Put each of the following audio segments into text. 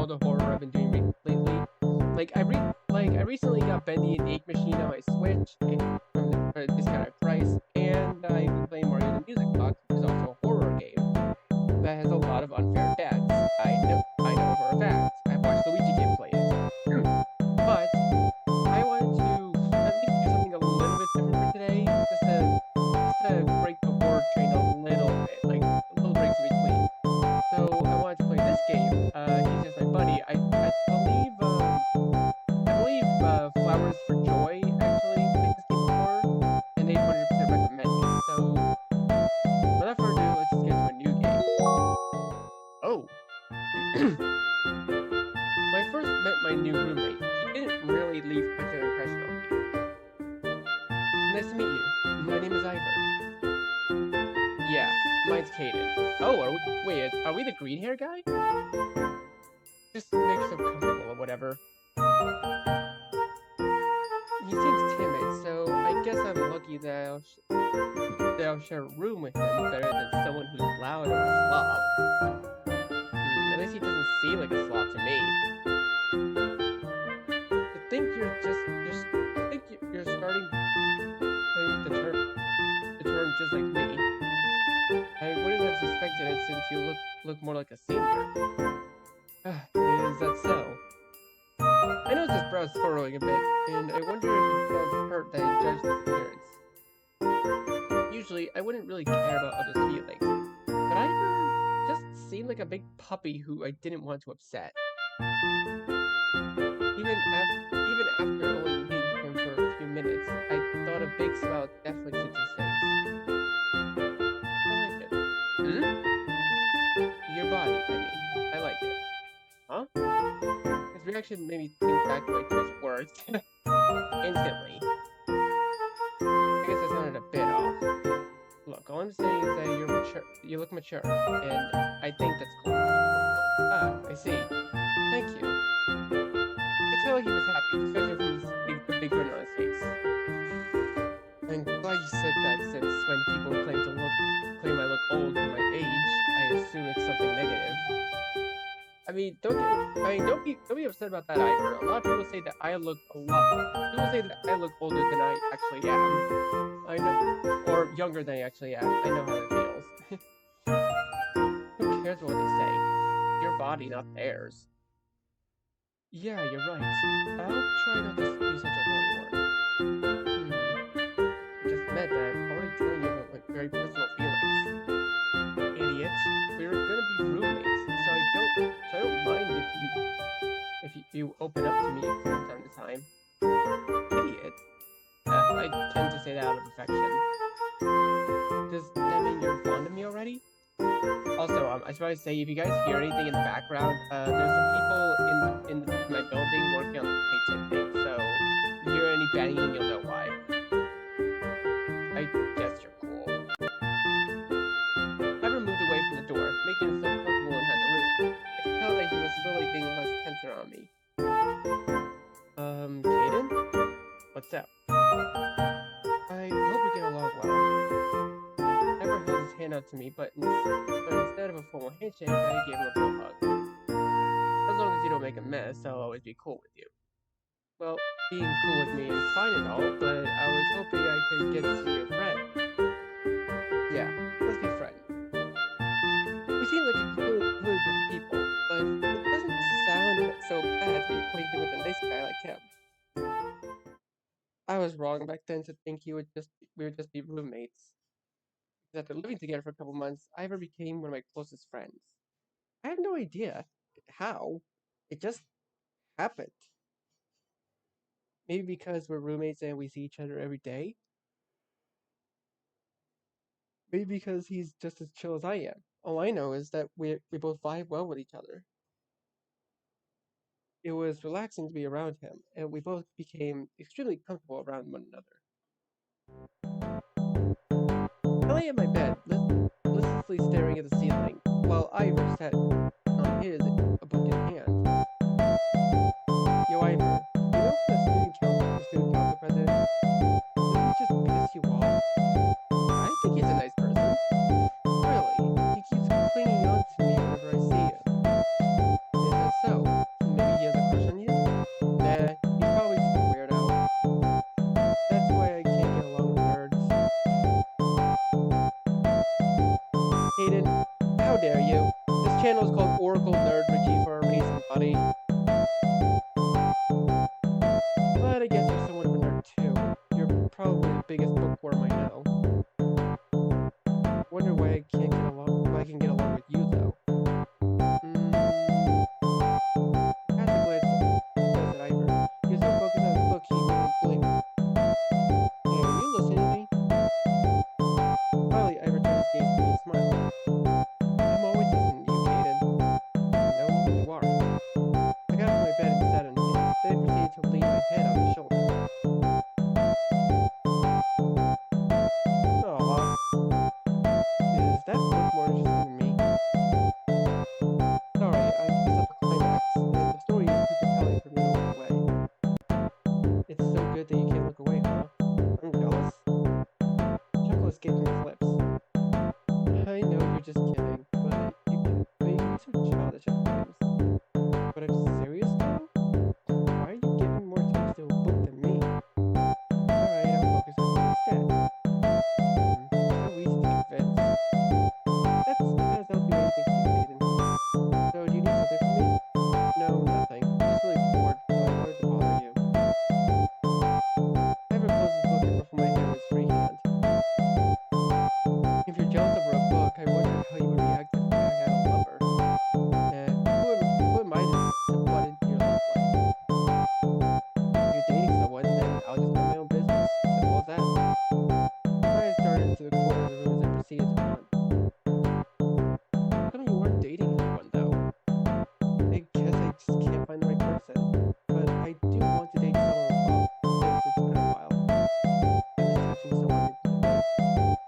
the horror I've been doing lately. I recently got Bendy and the Ink Machine on my Switch from the discounted price, and I've been playing Mario the Music Box, which is also a horror game that has a lot of unfair deaths. I know for a fact. I've watched Luigi gameplay it. But I wanted to at least do something a little bit different for today, just to break the horror train a little bit, like little breaks in between. So I wanted to play this game. He's just my buddy. I believe Flowers for Joy actually made this game before, and they 100% recommend it. So without further ado, let's just get to a new game. Oh. When I first met my new roommate, he didn't really leave much of an impression on me. Nice to meet you. My name is Iver. Yeah, mine's Caden. Oh, are we the green hair guy? Just makes him comfortable or whatever. He seems timid, so I guess I'm lucky that I'll share a room with him better than someone who's loud or a slob. At least he doesn't seem like a slob to me. To think you're starting the term just like me. I wouldn't have suspected it since you look more like a senior. Is that so? I noticed his brows furrowing a bit, and I wonder if he felt hurt that I judged his appearance. Usually, I wouldn't really care about others' feelings, but Iver just seemed like a big puppy who I didn't want to upset. Even after only meeting him for a few minutes, I thought a big smile definitely suits his face. I like it. Your body, I mean. I like it. Huh? His reaction made me think back to my first words. Instantly. I guess I sounded a bit off. Look, all I'm saying is that you look mature, and I think that's cool. Ah, I see. Thank you. I could tell he was happy, especially from the big grin on his face. I'm glad you said that, since when people claim I look old for my age, I assume it's something negative. I mean, don't be upset about that, Iver. A lot of people say that I look older than I actually am. I know, or younger than I actually am. I know how that feels. Who cares what they say? Your body, not theirs. Yeah, you're right. I'll try not to be such a horny one. I just meant that I'm already telling you about my very personal feelings. Idiot. We're gonna be roommates, so I don't mind if you open up to me from time to time. Idiot. I tend to say that out of affection. Does that mean you're fond of me already? Also, I should probably say, if you guys hear anything in the background, there's some people in my building working on the pipes, I think, so if you hear any banging, you'll know why. I guess you're cool. Iver moved away from the door, making himself comfortable inside the room. I could tell that he was slowly getting less tense around me. Caden? What's up? I hope we get along well. Iver held his hand out to me, but instead of a formal handshake, I gave him a bro hug. As long as you don't make a mess, I'll always be cool with you. Well, being cool with me is fine and all, but I was hoping I could get to see your friend. Yeah, let's be friends. We seem like a completely different people, but it doesn't sound so bad to be acquainted with a nice guy like him. I was wrong back then to think we would just be roommates. After living together for a couple months, Ivor became one of my closest friends. I have no idea how. It just happened. Maybe because we're roommates and we see each other every day? Maybe because he's just as chill as I am. All I know is that we both vibe well with each other. It was relaxing to be around him, and we both became extremely comfortable around one another. I lay in my bed, listlessly staring at the ceiling, while Ivor sat on his, a book in hand. Yo, Ivor, you know the student council president? Didn't he just piss you off? I think he's a nice person. Really, he keeps clinging on to me whenever I see him. Is that so? channel is called Oracle Nerd Richie for a reason, buddy. But I guess you're somewhat of a nerd too. You're probably the biggest bookworm I know. Wonder why I can't get along. Why I can get along with you though. Pass a glance at Iver. He was so focused on his book he really blinked. Hey, are you listening to me? Finally, Iver turned his gaze to me and smiled. I'm always listening to you, Caden. I know who you are. I got off my bed and sat on his hands. Then I proceeded to lean my head on his shoulder. Aw. Is that book more interesting than me? Sorry, I messed up the climax, and the story is too compelling for me to look away. It's so good that you can't look away, huh? I'm jealous. A chuckle escaped from his lips. I know you're just kidding, but you can be so childish at times. But I'm serious though? Why are you giving more attention to a book than me? Alright, I'll focus on it instead. So easy to convince. That's because I'll do anything for you, Caden. So, do you need something from me? No, nothing. I'm just really bored, so I wanted to bother you. Iver closed his book and ruffled my hair with his free hand. If you're jealous over a book, I wondered how you would react if I had a lover. Who am I to butt into your love life? If you're dating someone, then I'll just mind my own business. Simple as that. My eyes darted into the corner of the room as I proceeded to run. How come you weren't dating anyone, though? I guess I just can't find the right person. But I do want to date someone as well, since it's been a while. I miss touching someone intimately.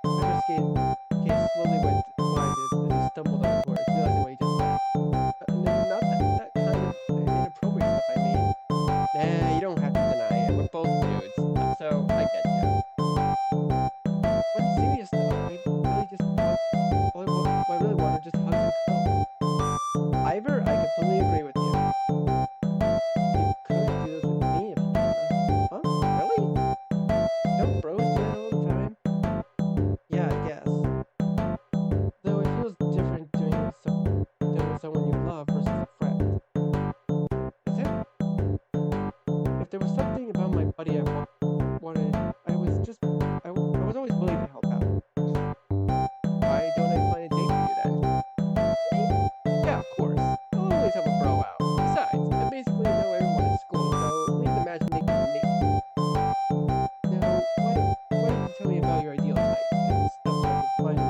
Iver's gaze slowly went wide as he stumbled on his words, realizing what he just said. Not that kind of inappropriate stuff, I mean. Nah, you don't have to deny it. We're both dudes, so I get you. I'm serious though. I really just want, all I really want are just hugs and cuddles. Iver, I completely agree with you. You could do this with me if you wanna. Huh? Really? Don't bros do that all the time? Yeah, I guess. Though it feels different doing it with someone you love versus a friend. Is it? If there was something about my buddy I wanted, I was always willing to help out. Why don't I find a date for you then? Yeah, of course. I'll always have a bro out. Besides, I basically know everyone in school, so leave the matchmaking to me. Now, why don't you tell me about your ideal type and stuff so I can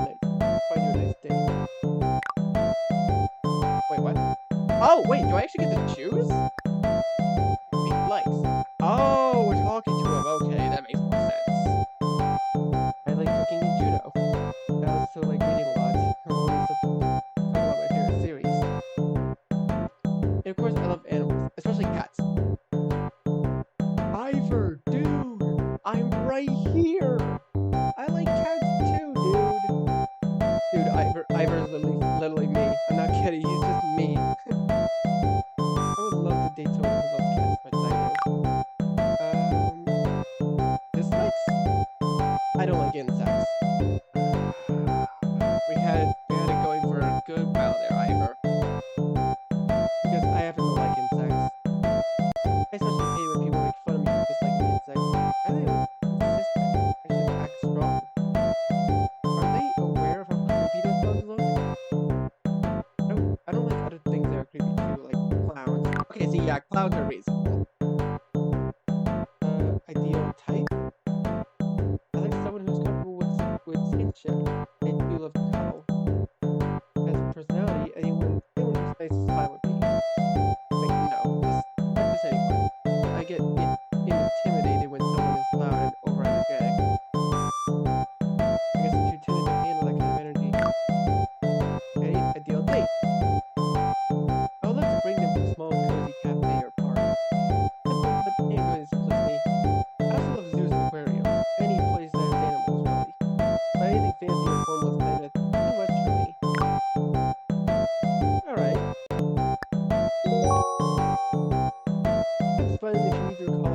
find you a nice date? Wait, what? Oh, wait, do I actually get to choose? He likes. Oh, we're talking to him. Okay, that makes more sense. I like cooking and judo. I also like reading a lot. I'm always talking about my favorite series. And of course, I love animals, especially cats. Iver, dude, I'm right here. I like cats too, dude. Dude, Iver's literally me. I'm not kidding. He's just me. I would love to date someone who loves cats as much as I do. Dislikes? I don't like insects. We had it going for a good while there, Iver. Because I happen to like insects. I especially hate when people make fun of me for disliking insects. I think it's consistent. I should act strong. Are they aware of how creepy those bugs look? I don't like other things that are creepy too, like clowns. Okay, see, yeah, clowns are reasonable. Ideal type? I like someone who's comfortable with skinship and you love to cuddle. As for personality, anyone who's nice is fine with me. Like, no, just anyone. I get intimidated when someone is loud and over-energetic. I guess I'm too timid to handle that kind of energy. Okay, ideal date. I would like to bring them to a small, cozy cafe or park. Simple, but ain't going to simplicity. I also love zoos and aquariums. Any place that has animals, really. But anything fancy or formal is kind of too much for me. Alright. It's fun if you need to recall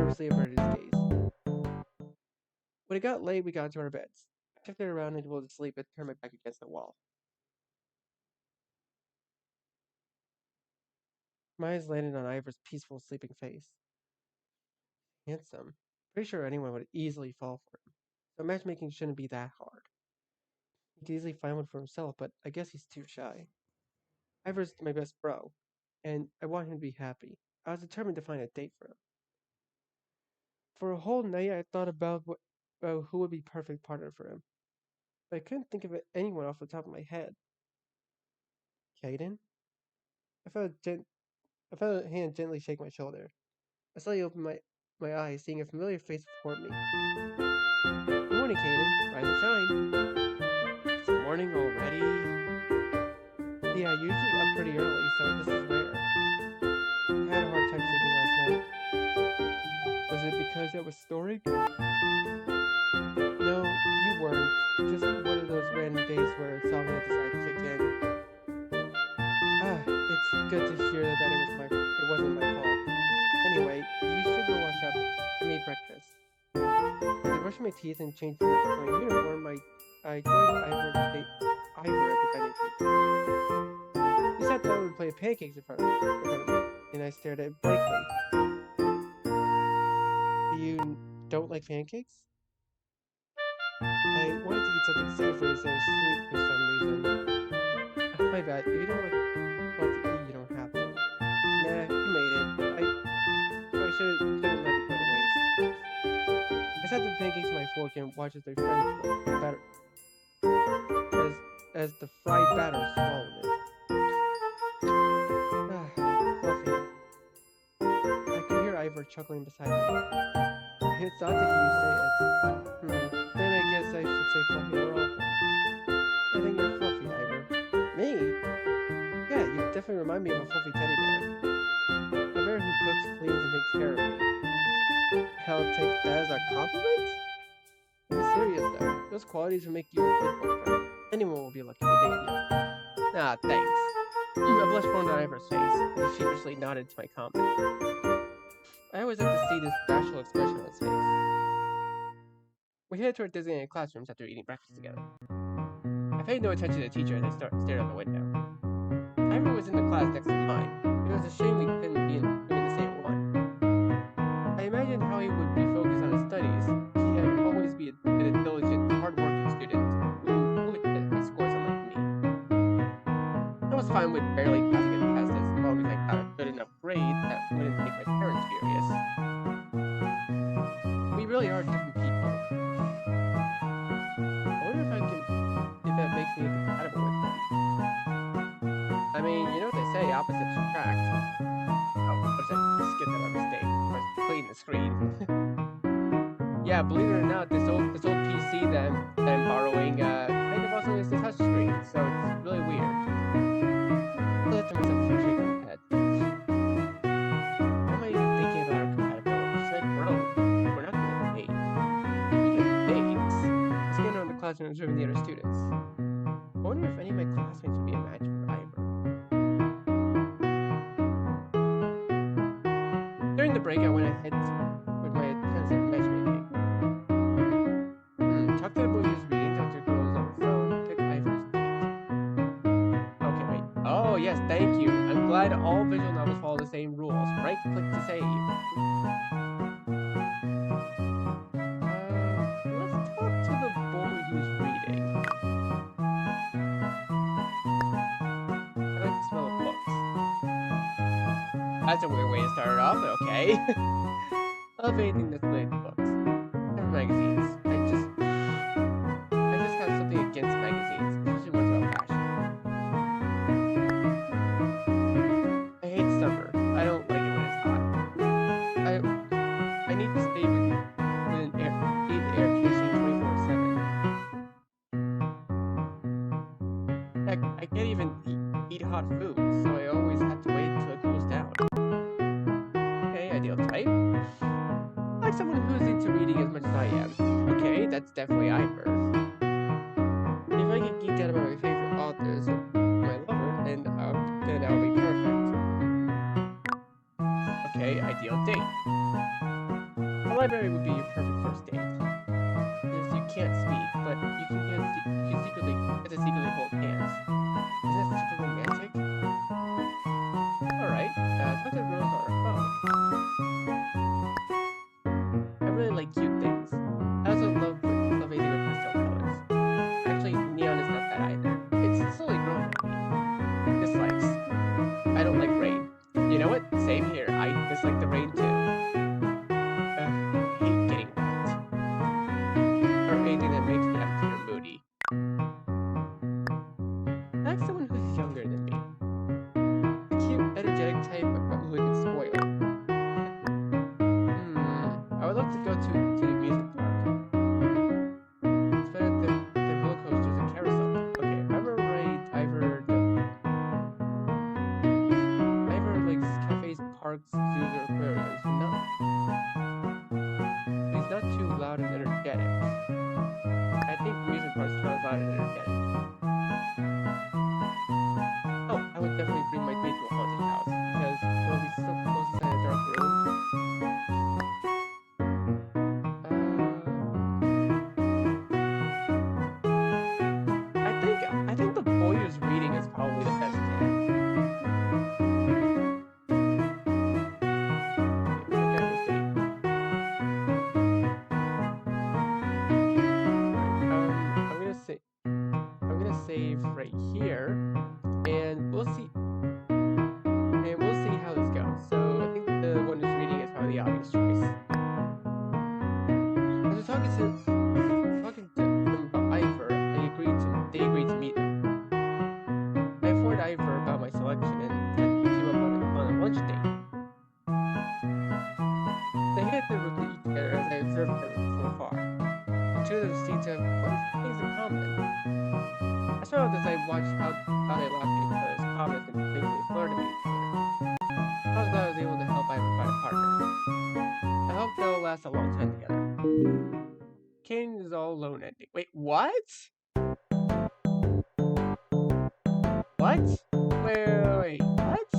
nervously averted his gaze. When it got late, we got into our beds. I shifted around and rolled to sleep and turned my back against the wall. My eyes landed on Ivor's peaceful, sleeping face. Handsome. Pretty sure anyone would easily fall for him. So matchmaking shouldn't be that hard. He could easily find one for himself, but I guess he's too shy. Ivor's my best bro, and I want him to be happy. I was determined to find a date for him. For a whole night, I thought about who would be perfect partner for him. But I couldn't think of anyone off the top of my head. Caden? I felt a hand gently shake my shoulder. I slowly opened my eyes, seeing a familiar face before me. Good morning, Caden. Rise and shine. It's morning already? Yeah, usually up pretty early, so this is rare. I had a hard time sleeping last night. Was it because I was snoring? No, you weren't. Just one of those random days where insomnia decided to kick in. It's good to hear that it wasn't my fault. Anyway, you should go wash up and eat breakfast. As I brushed my teeth and changed into my uniform, I joined Iver at the dining table. He sat down and played pancakes in front of me, and I stared at it blankly. You don't like pancakes? I wanted to eat something savory instead of sweet for some reason. My bad. If you don't want to eat, you don't have to. Nah, you made it. I shouldn't let it go to waste. I set the pancakes on my fork and watched as as the fried batter swallowed it. Fluffy. I could hear Iver chuckling beside me. It's odd to hear you say it. Then I guess I should say fluffy more often. I think you're fluffy, Iver. Me? Yeah, you definitely remind me of a fluffy teddy bear. A bear who cooks, cleans, and takes care of me. I'll take that as a compliment? I'm serious though. Those qualities will make you a good boyfriend. Anyone will be lucky to date you. Ah, thanks. A blush formed on Ivor's face, and he sheepishly nodded to my comment. I always like to see this bashful expression on his face. We headed toward designated classrooms after eating breakfast together. I paid no attention to the teacher as I stared out the window. Ivor was in the class next to mine. It was a shame we couldn't be in the same one. I imagined how he would be focused on his studies. He had always been a diligent, hardworking student who would get high scores unlike me. I was fine with barely passing a test as long as I got a good enough grade that wouldn't make my parents furious. We really are different people. I wonder if that makes me compatible with them. I mean, you know what they say, opposites attract. Oh, what is that? Skip that by mistake. I was cleaning the screen. Yeah, believe it or not, this old PC that I'm borrowing kind of also is the touch screen, so it's really weird. I thought to myself before shaking my head. Why am I even thinking about our compatibility? She's like, bro, we're not gonna date. Speaking of dates, I scanned around the classroom observing the other students. I wonder if any of my classmates would be a match for Iver. During the break, I went ahead with my attempts at matchmaking. Talk to the boy who's reading, talk to girls on the phone, pick Ivor's date. Okay, wait. Oh, yes, thank you. I'm glad all visual novels follow the same rules. Right click to save. Let's talk to the boy who's reading. I like the smell of books. That's a weird way to start it off, but okay. I love anything that's related to books. Except magazines. I just have something against magazines, especially ones about fashion. I hate summer. I don't like it when it's hot. I need to stay with the air conditioning 24/7. Heck, I can't even eat hot food, so I always have to wait until it cools down. Okay, ideal type. I like someone who's into reading as much as I am. Okay, that's definitely Iver. If I could geek out about my favorite authors, my lover, then I'll be perfect. Okay, ideal date. library would be your perfect first date. Because you can't speak, but you can secretly get to secretly hold hands. Isn't that super romantic? Alright, talk to girls on our phone. I really like cute things. I also love anything with pastel colors. Actually, neon is not bad either. It's slowly growing on me. Dislikes. I don't like rain. You know what? Same here. I dislike the rain too. I hate getting wet. Or anything that makes the atmosphere moody. I like someone who's younger than me. A cute, energetic type who I can spoil. I would love to go to the amusement park. It's better than roller coasters and carousels. Okay, Iver likes cafes, parks, zoos, or aquariums. He's not too loud and energetic. I think amusement parks count loud and energetic. Oh, I would definitely bring my date to a haunted house because it would be so close inside a dark room. I think the boy who's reading is probably the best date. I'm gonna save right here, and we'll see how this goes. So I think the one who's reading is probably the obvious choice. As we're talking to them about Iver, they agreed to meet him. I informed Iver about my selection and set the two up on a lunch date. They headed the room to eat together as I observed them from afar. The two of them seemed to have quite things in common. I started as I watched how they laughed at each other's comments and basically flirted with each other. I was glad I was able to help Iver find a partner. I hope they'll last a long time together. Caden is all alone ending. Wait, what? What? Wait, what?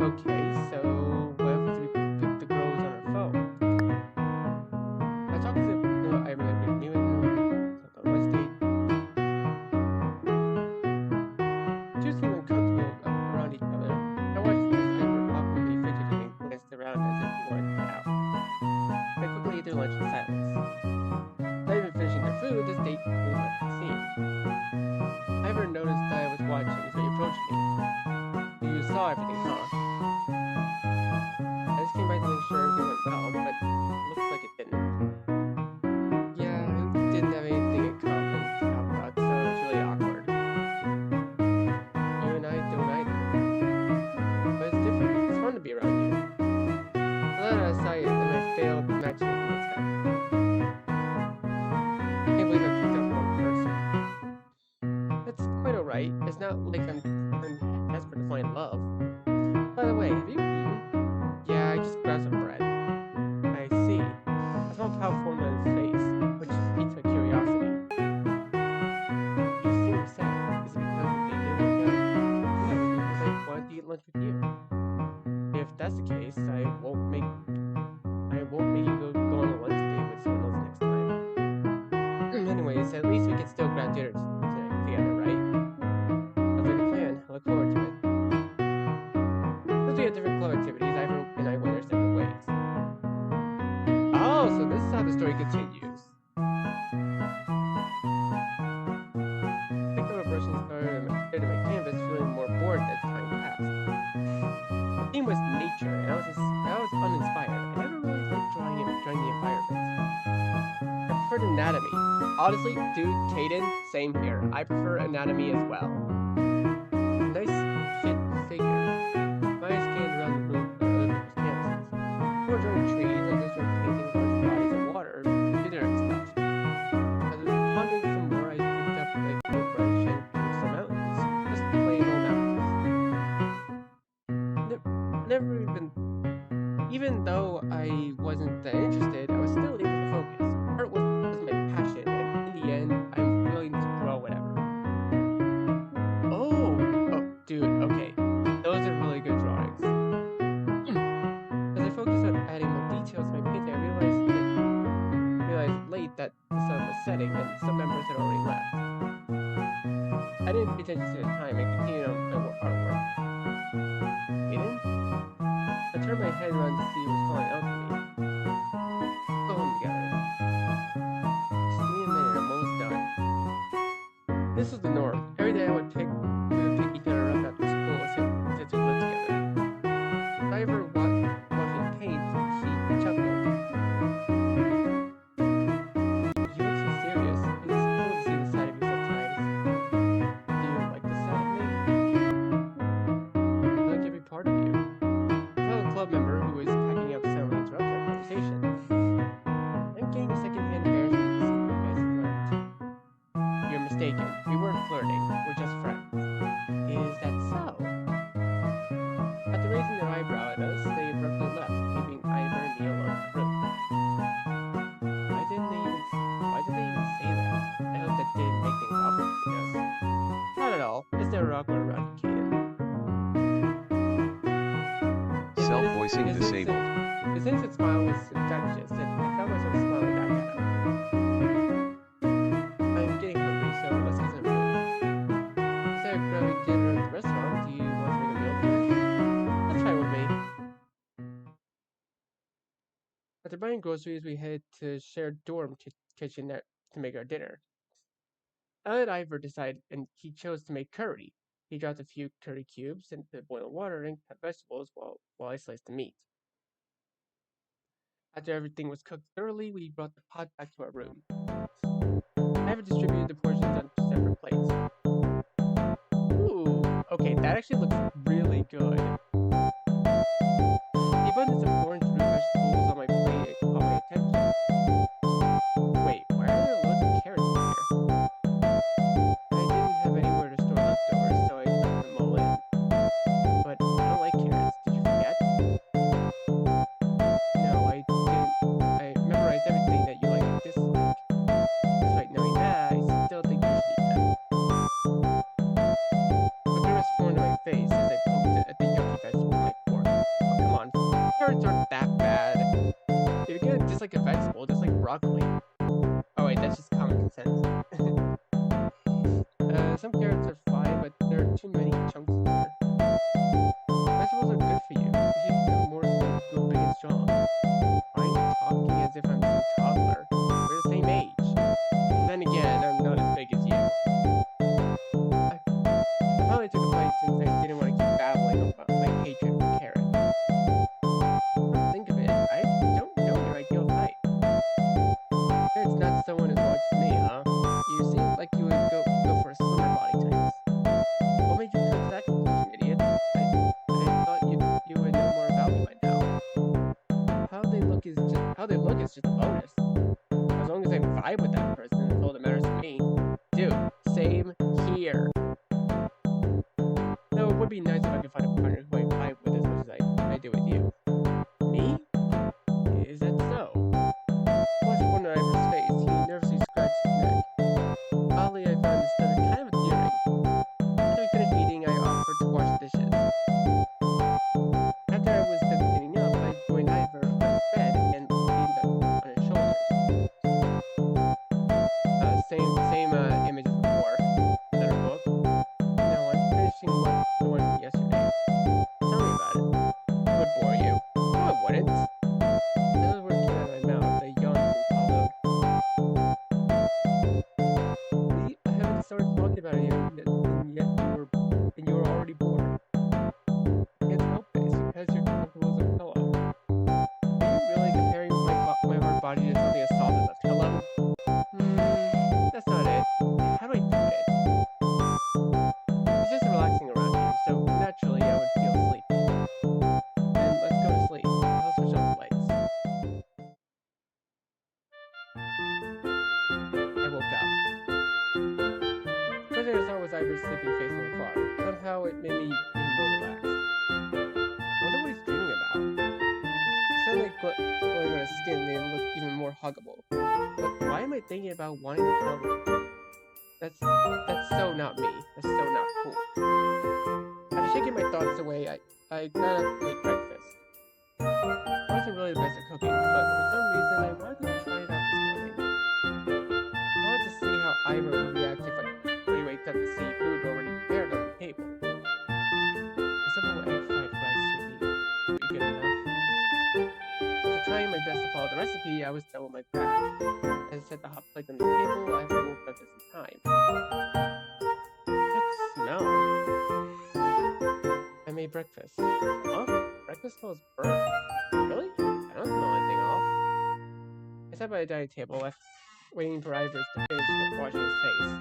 Okay, so what happens if we pick the girls on our phone? I talked to I really knew it. On Wednesday. Two seem uncomfortable around each other. I watched as Iver awkwardly fidgeted and glanced around as if he wanted to get out. They quickly ate their lunch in silence. Not even finishing their food, this date quickly left the scene. Iver noticed that I was watching, so he approached me. You saw everything, huh? I just came by to make sure everything went well, but it looks like it didn't. Yeah, we didn't have anything in common to talk about, so it was really awkward. You and I don't either. But it's different. It's fun to be around you. I let it aside and I failed matchmaking attempt. I can't believe I picked up one person. That's quite alright. It's not like I'm desperate to find love. By the way, have you eaten? Yeah, I just grabbed some bread. I see. I saw a cow form on his face, which piqued my curiosity. You seem sad. Is it because the date didn't work out? No, it's because I wanted to eat lunch with you. If that's the case, I won't make you go on a lunch date with someone else next time. Anyways, at least we can still grab dinner together, right? Sounds like a plan. I look forward to it. Since we have different club activities, Iver and I went our separate ways. Oh, so this is how the story continues. Picked up a brush and started my canvas, feeling more bored as time passed. The theme was nature, and I was uninspired. I never really liked drawing the environment. I preferred anatomy. Honestly, dude, Caden, same here. I prefer anatomy as well. Nice fit figure. My eyes scanned around the room at other people's canvases. Some were drawing trees, others were painting large bodies of water, generic stuff. As I was pondering some more, I picked up a paintbrush and drew some mountains. Just plain old mountains. Never even though I wasn't that interested, I was still able to focus. Art was my passion, and in the end, I'm willing to draw whatever. Oh, dude, okay. head around to see what was calling out to me. Let's go home together. Just give me a minute, I'm almost done. This was the norm. Every day we would pick each other up after school since we lived together. If I ever watching paint, he chuckled. You look so serious. It's cool to see the side of you sometimes. Do you like this side of me? I like every part of you. A fellow club member who was packing up suddenly interrupted our conversation. I'm getting secondhand embarrassment to see you guys flirt. You're mistaken. We weren't flirting. We're just friends. Is that so? After raising their eyebrow at us, they abruptly left, leaving Iver and me alone in the room. Why did they even say that? I hope that didn't make things awkward between us. Not at all. It's never awkward around you, Caden. Self-voicing disabled. His innocent smile was infectious, and I found myself smiling back at him. I'm getting hungry, so let's get some food. Instead of grabbing dinner at the restaurant, do you want to make a meal here? That's fine with me. After buying groceries, we headed to shared dorm kitchen to make our dinner. I let Iver decide, and he chose to make curry. He dropped a few curry cubes into boiling water and cut vegetables while I sliced the meat. After everything was cooked thoroughly, we brought the pot back to our room. Iver distributed the portions onto separate plates. Ooh, okay, that actually looks really good. The abundance of orange root vegetables on my plate caught my attention. Wait, why are there loads of carrots in here? I didn't have anywhere to store leftovers, so I stuffed them all in. But I don't like carrots. Did you forget? No, I didn't. I memorized everything that you like and dislike. Despite knowing that, I still think you should eat them. A grimace formed on my face as I poked at the yucky vegetable in my fork. Oh, come on. Carrots aren't that bad. You're gonna dislike a vegetable, just like broccoli. Oh wait, that's just common consent. Some carrots are fine, but there are too many chunks in there. Vegetables are good for you. You should eat them more so you grow big and strong. Why are you talking as if I'm some toddler? We're the same age. Then again, I'm not as big as you. I finally took a bite since I didn't want to keep babbling about my hatred for carrots. Come to think of it, I don't know your ideal type. It's not someone as large as me, huh? You seem like you would go for a slimmer body types. What made you come to that conclusion, idiot? I thought you would know more about me by now. How they look is just a bonus. As long as I vibe with that person, that's all that matters to me. Dude, same here. Though it would be nice if I could find a partner who I vibe with as much as I do with you. Me? Is that so? Flushed one on Ivor's face, he nervously scratched his neck. Oddly, I found this stutter kind of endearing. After we finished eating, I offered to wash dishes. After I was done cleaning up, I joined Iver on his bed and leaned on his shoulders. Same image as before. Another book. No, I'm finishing the one from yesterday. Tell me about it. It would bore you. No, it wouldn't. Another word came out of my mouth. A yawn soon followed. I haven't started talking about it yet, and you were already bored. I can't help it. It's because you're comfortable as a pillow. Are you really comparing my hard body to something as soft as a pillow? That's not it. How do I put it? It's just relaxing around you, so naturally I would feel sleepy. And let's go to sleep. I'll switch off the lights. I woke up. First thing I saw was Ivor's sleeping face from afar. Somehow it made me even more relaxed. I wonder what he's dreaming about. The sunlight glowing on his skin made him look even more huggable. But why am I thinking about wanting to cuddle him? That's so not me. That's so not cool. After shaking my thoughts away, I got up to make breakfast. I wasn't really the best at cooking, but for some reason I wanted to try it out this morning. I wanted to see how Iver would react if he wakes up to see food already prepared on the table. A simple egg fried rice should be good enough. the recipe, I was done with my craft. As I set the hot plate on the table, I haven't woke up this in time. Good smell. I made breakfast. Huh? Breakfast smells burnt. Really? I don't smell anything off. I sat by the dining table, waiting for Ivers to finish washing his face.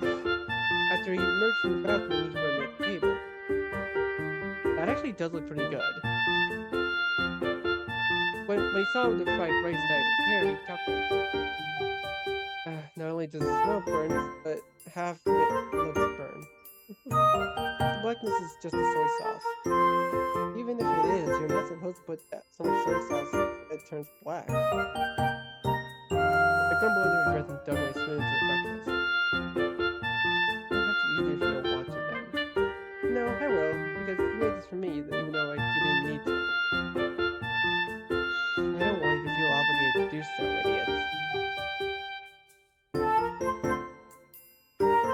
After he emerged from the bathroom, he joined me at the table. That actually does look pretty good. When he saw the fried rice that I prepared, he chuckled. Not only does it smell burnt, but half of it looks burned. The blackness is just the soy sauce. Even if it is, you're not supposed to put so much soy sauce that it turns black. I grumbled under my breath and dug my spoon into the breakfast. You'll have to eat it if you don't want to then. No, I will, because you made this for me, even though you didn't need to. I don't want you to feel obligated to do so, idiots.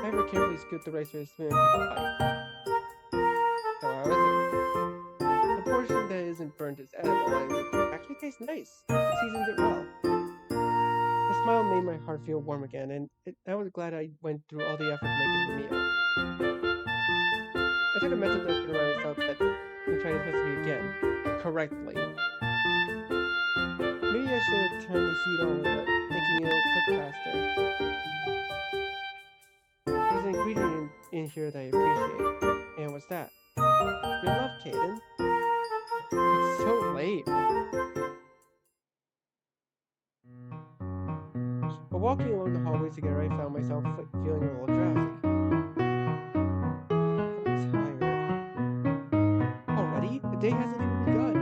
Ivor carefully scooped the rice with a spoon and took a bite. So how is it? The portion that isn't burnt is edible and it actually tastes nice. It seasoned it well. The smile made my heart feel warm again, and I was glad I went through all the effort to make it a meal. I took a mental note to remind myself that I tried this recipe again, correctly. Maybe I should have turned the heat on making it cook faster. There's an ingredient in here that I appreciate. And what's that? Your love, Caden. It's so late. While walking along the hallways together, I found myself feeling a little drowsy. I'm tired. Already? The day hasn't even begun.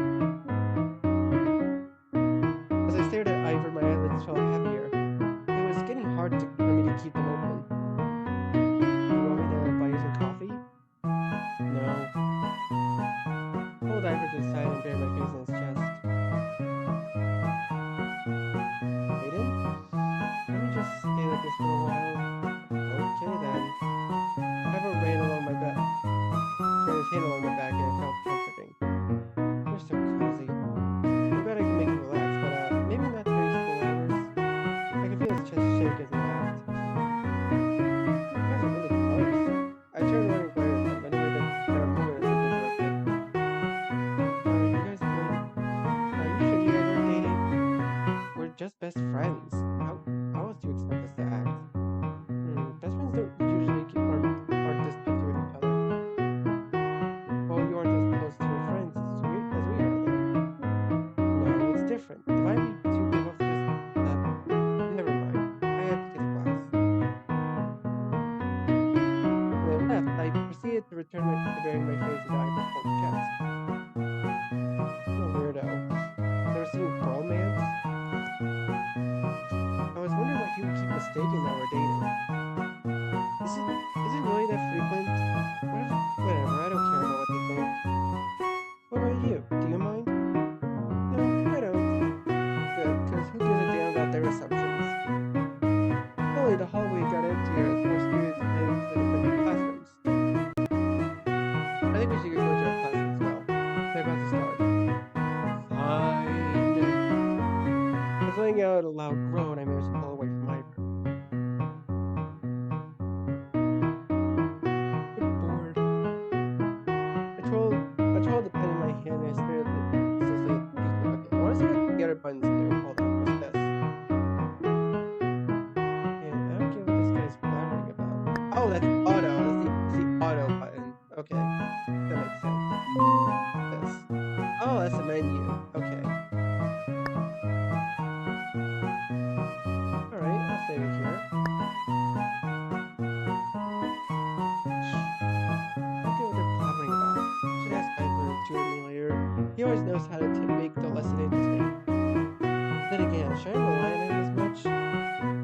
As I stared at Ivor, my eyelids felt heavier. It was getting hard for me to keep them open. You want me to buy you some coffee? No. I pulled Ivor to the side and buried my face in his chest. Aiden? Let me just stay like this for a while. Okay then. Ivor ran along my back. Ran his hand along my back and it felt comforting. You're so cozy. I'm glad I can make you relax, but maybe not during school hours. I could feel his chest shake as he laughed. You guys are really close. I turned around and glared at them, but knew that for a moment I was interrupted. Are you sure you guys aren't dating? We're just best friends. How else do you expect us to act? Best friends don't usually aren't this touchy with each other. Well, you aren't as close to your friends as we are then. No, it's different. If I be too give off just never mind. I had to get a glass. When I left, I proceeded to return to burying my face into Ivor's cold chest. What a weirdo. Never seen bromance? I was wondering why people keep mistaking that we're dating. Is it really that frequent? Whatever, I don't care about what they think. What about you? Do you mind? No, I don't. Good, because who gives a damn about their assumptions? Slowly, the hallway got emptier as more students headed to the different classrooms. I think we should go to our classes as well. They're about to start. Fine. As letting out a loud groan, I managed to pull away from Ivor. I'm bored. I twirled the pen in my hand and I stared ceaselessly at the teacher. Okay, I want to see what the other buttons do. Hold on, what's this? And I don't get what this guy's blabbering about. Oh, that's auto. That's the auto button. Okay, that makes sense. This. Oh, that's the menu. Okay. Alright, I'll save it here. I don't get what they're blabbering about. Should ask Ivor to tutor me later. He always knows how to make the lesson interesting. Then again, should I rely on him as much? I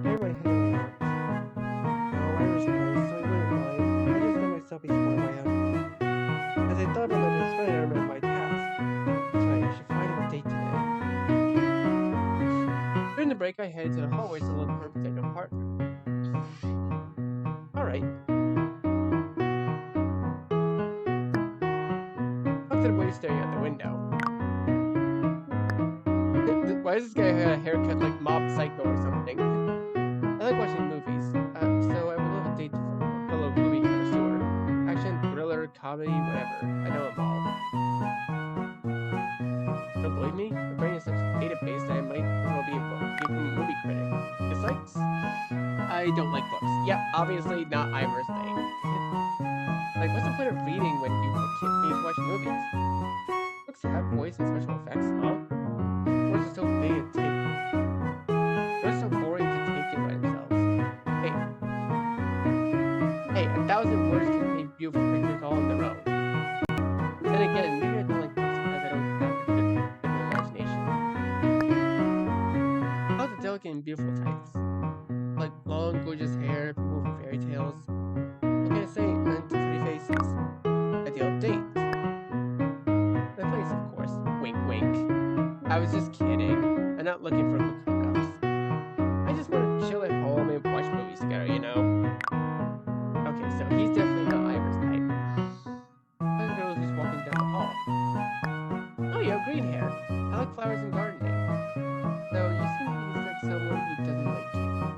buried my head in my arms. No, Ivor's nice, so I wouldn't mind. I just let myself be spoiled by him. As I thought about my best friend, I remembered my task. That's right, I should find him a date today. During the break, I headed to the hallways to look for a potential partner. Alright. Looked at the boy staring out the window. Why does this guy have a haircut like Mob Psycho or something? I like watching movies, so I would love a date from a fellow movie connoisseur. Action, thriller, comedy, whatever. I know them all. Don't believe me? My brain is such a database that I might as well be a movie critic. Dislikes? I don't like books. Yep, obviously not Iver's thing. Like, what's the point of reading when you can't watch movies? Books have voice and special effects, huh? Words are so big and take. They're so boring to take in by themselves. Hey, 1,000 words can paint beautiful pictures all on their own. Then again, maybe I don't like books because I don't have a good imagination. How's the delicate and beautiful types? Like long, gorgeous hair, people with fairy tales. What can I say? Men to pretty faces. Ideal date. The place, of course. Wink, wink. I was just kidding. I'm not looking for quick hookups. I just want to chill at home and watch movies together, you know? Okay, so he's definitely not Ivor's type. Look at girl who's walking down the hall. Oh, you have green hair. I like flowers and gardening. Though you seem to be like someone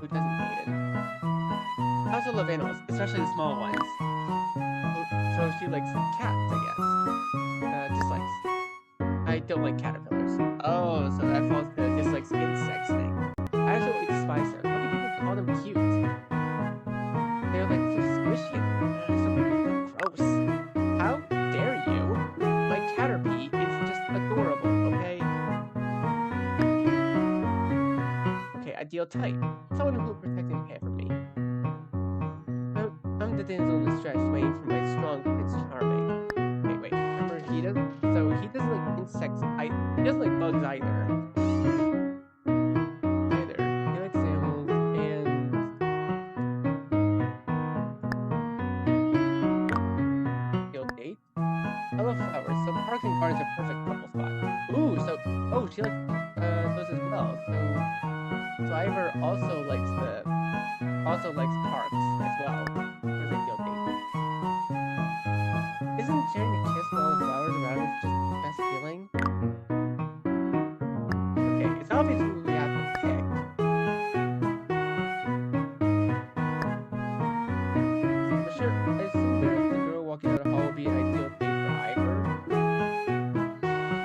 who doesn't hate it. I also love animals, especially the small ones. So she likes cats, I guess. Dislikes. I don't like caterpillars. Oh, so that falls to the dislikes insects thing. I absolutely despise them. How can people call them cute? They're like so squishy and so gross. How dare you? My caterpie is just adorable, okay? Okay, ideal type. Someone who will protect and care for me. I'm the damsel in distress waiting for my strong Prince Charming. Wait. Remember he doesn't like insects. He doesn't like bugs either. He likes animals and ideal date. I love flowers, so parks and gardens are perfect couple spot. Ooh, she likes those as well. So Ivor also likes parks as well. For his ideal date. Isn't sharing a kiss with all the flowers around is just the best feeling? Okay, it's obvious who we have to pick. I assume the girl walking down the hall will be an ideal date for Ivor.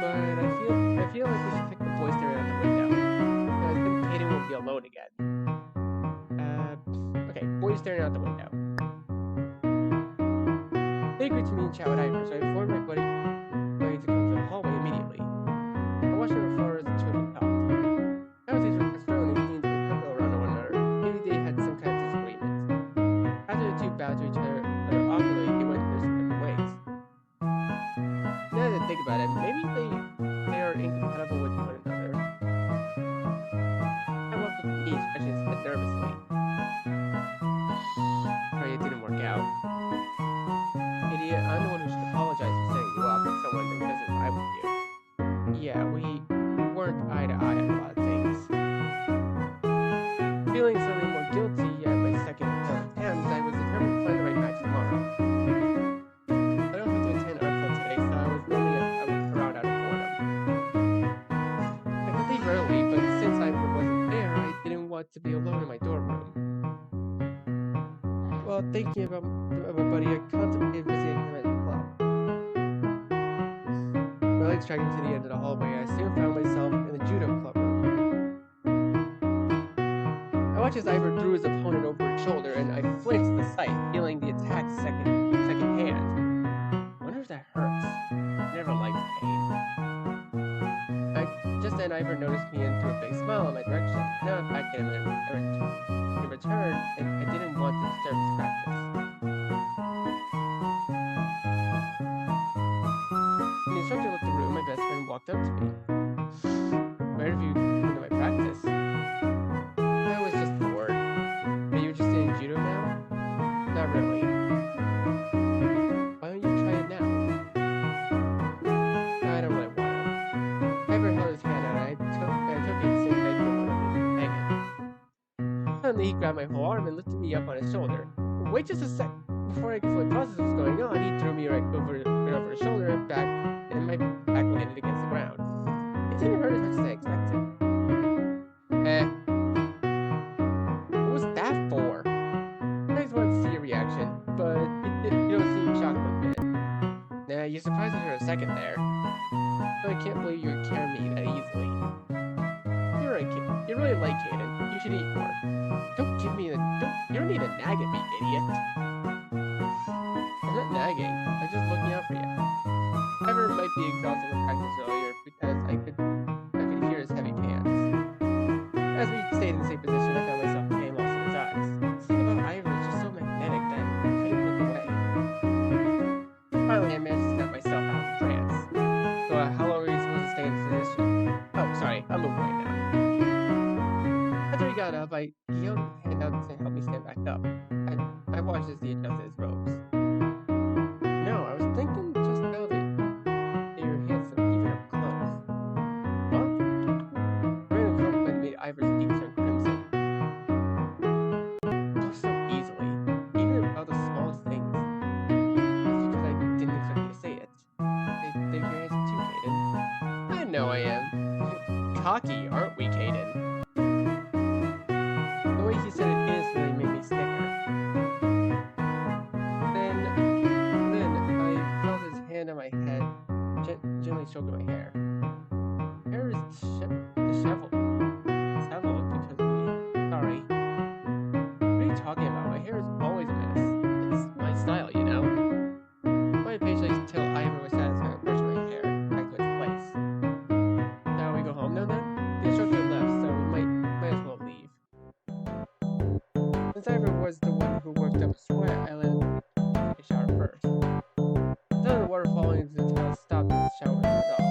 But I feel like we should pick the boy staring out the window. Because then Caden won't be alone again. Okay, boy staring out the window. They agreed to meet and chat with Iver, so I informed my buddy to come to the hallway immediately. I watched them far as the two of them talked. Nowadays, were concerned when they seemed to couple around one another. Maybe they had some kind of disagreement. After the two bowed to each other awkwardly, they went their separate ways. Now that I think about it, maybe they are incompatible with one another. I walked with me, stretching his head nervously. Sorry, it didn't work out. Idiot, I'm the one who should apologize for setting you up with someone that doesn't vibe with you. Yeah, we weren't eye to eye on a lot of things. Feeling suddenly more guilty at my second attempt, I was determined to find the right match tomorrow. I don't have to attend art club today, so I was roaming around out of boredom. I could leave early, but since I wasn't there, I didn't want to be alone in my dorm room. Well, thinking about my buddy, I contemplated visiting him at the club. My legs dragging to the end of the hallway, I soon found myself in the judo club room. I watched as Iver threw his opponent over his shoulder, and I flinched at the sight, feeling the attack second hand. I wonder if that hurts. I never liked pain. Just then, Iver noticed me and threw a big smile in my direction. Now I'm back in return, and I didn't want to disturb his practice. When the instructor left the room, my best friend walked up to me. Where have you come to my practice? I was just bored. Are you interested in judo now? Not really. Why don't you try it now? I don't really want to. Iver held his hand out, and I took it saying I didn't want to hang it. Suddenly, he grabbed my whole arm and lifted me up on his shoulder. Wait just a sec. Before I could fully process what was going on, he threw me right over his shoulder and back, and my back landed against the ground. It didn't hurt as much as I expected. you surprised me for a second there. I can't believe you would care me that easily. You're right, kid. You really like Caden. You should eat more. Don't give me you don't need to nag at me, idiot. I'm not nagging. I'm just looking out for you. Iver might be exhausted from practice earlier because I could hear his heavy pants. As we stayed in the same position, I found myself getting lost in his eyes. Something about Iver was just so magnetic that I couldn't look away. Finally, I managed to snap myself out of the trance. So, how long are you supposed to stay in this position? Oh, sorry, I'm moving away now. After he got up, he held his hand out to help me stand back up. I watched as he adjusted his robes. No, I was thinking just now that you're handsome even up close. What? Random compliment made Ivor's cheeks turn crimson. Oh, so easily. Even about the smallest things. That's because I didn't expect you to say it. I think you're handsome too, Caden. I know I am. Cocky, aren't we, Caden? The way he said it instantly made me snicker. Then I felt his hand on my head, gently stroking my hair. Hair is disheveled. Disheveled because of me. Sorry. What are you talking about? My hair is always a mess. It's my style, you know? I patiently till Iver was satisfied with brushing my hair back to its place. Now we go home now then? The instructor left, so we might as well leave. Since Iver was the one who worked up a sweat, I let him take a shower first. The sound of the water falling into the tile stopped as the shower was turned off.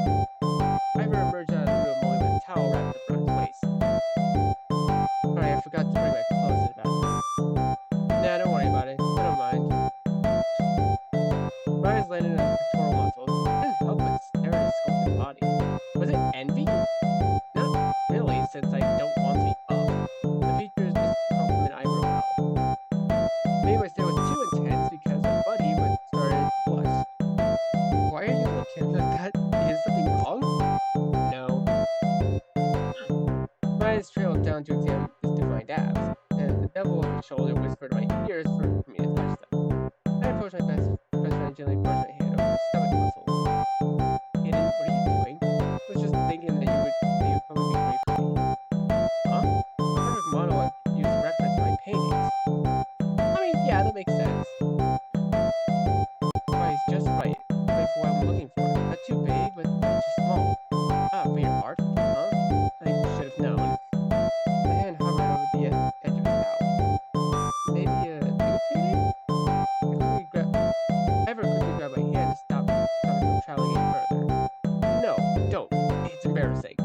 Iver emerged out of the room only with a towel wrapped around his waist. Sorry, I forgot to bring my clothes to the bathroom. Nah, don't worry about it. I don't mind. My eyes landed on his pectoral muscles. I couldn't help but stare at his sculpted body. Was it envy? Not really, since I don't want to be buff. The features just complement Iver well. Maybe my stare was too intense because my buddy would start to blush. Why are you looking like that? Is something wrong? No. My eyes trailed down to examine his defined abs, and the devil on his shoulder whispered in my ears for me to touch them. I approached my best friend and gently brushed my hand over his stomach muscles. Caden, what are you doing? I was just thinking that you would probably be great for me. Huh? Perfect model I use reference to my paintings. I mean, yeah, that makes sense. Why, he's just right. Like for what I'm looking for. Not too big, but not too small. Ah, for your art? Huh? I should have known. My hand hovered over the edge of his towel. Maybe a new painting? Ever quickly grabbed my hand to stop me from traveling any further. No, don't. It's embarrassing.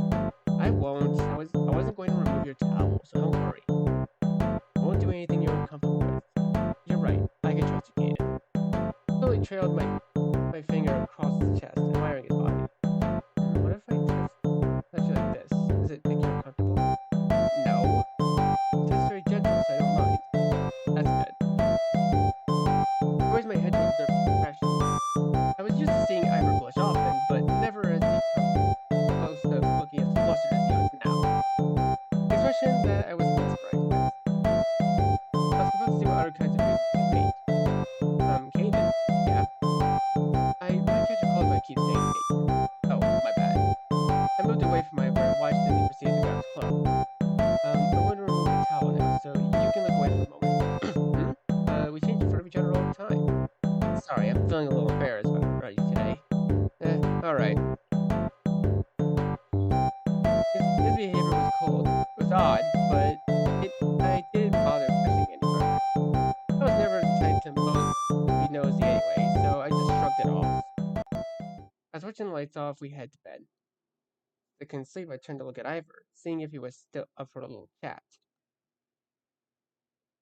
I won't. I wasn't going to remove your towel, so don't worry. I won't do anything you're uncomfortable with. You're right. I can trust you, Caden. Slowly trailed my finger across his chest, admiring his body. What if I touch you like this? Does it make you uncomfortable? No. It's very gentle, so I don't mind. That's good. I raised my head to observe his expression. I was used to seeing Iver blush often, but never as he come close to looking as flustered as he was now. The expression that I was least surprised with. I was about to see what other kinds of faces he'd made. Caden, yeah. I might catch a cold if I keep staying naked. Oh, my bad. I moved away from Iver and watched as he proceeded to grab his clothes. I'm going to remove the towel now, so you can look away for a moment. We change in front of each other all the time. Sorry, I'm feeling a little embarrassed about you today. Alright. His behavior was cold. It was odd, but I didn't bother pushing any further. I was never the type to be nosy anyway, so I just shrugged it off. As switching the lights off, we head to bed. To couldn't sleep, I turned to look at Iver, seeing if he was still up for a little chat.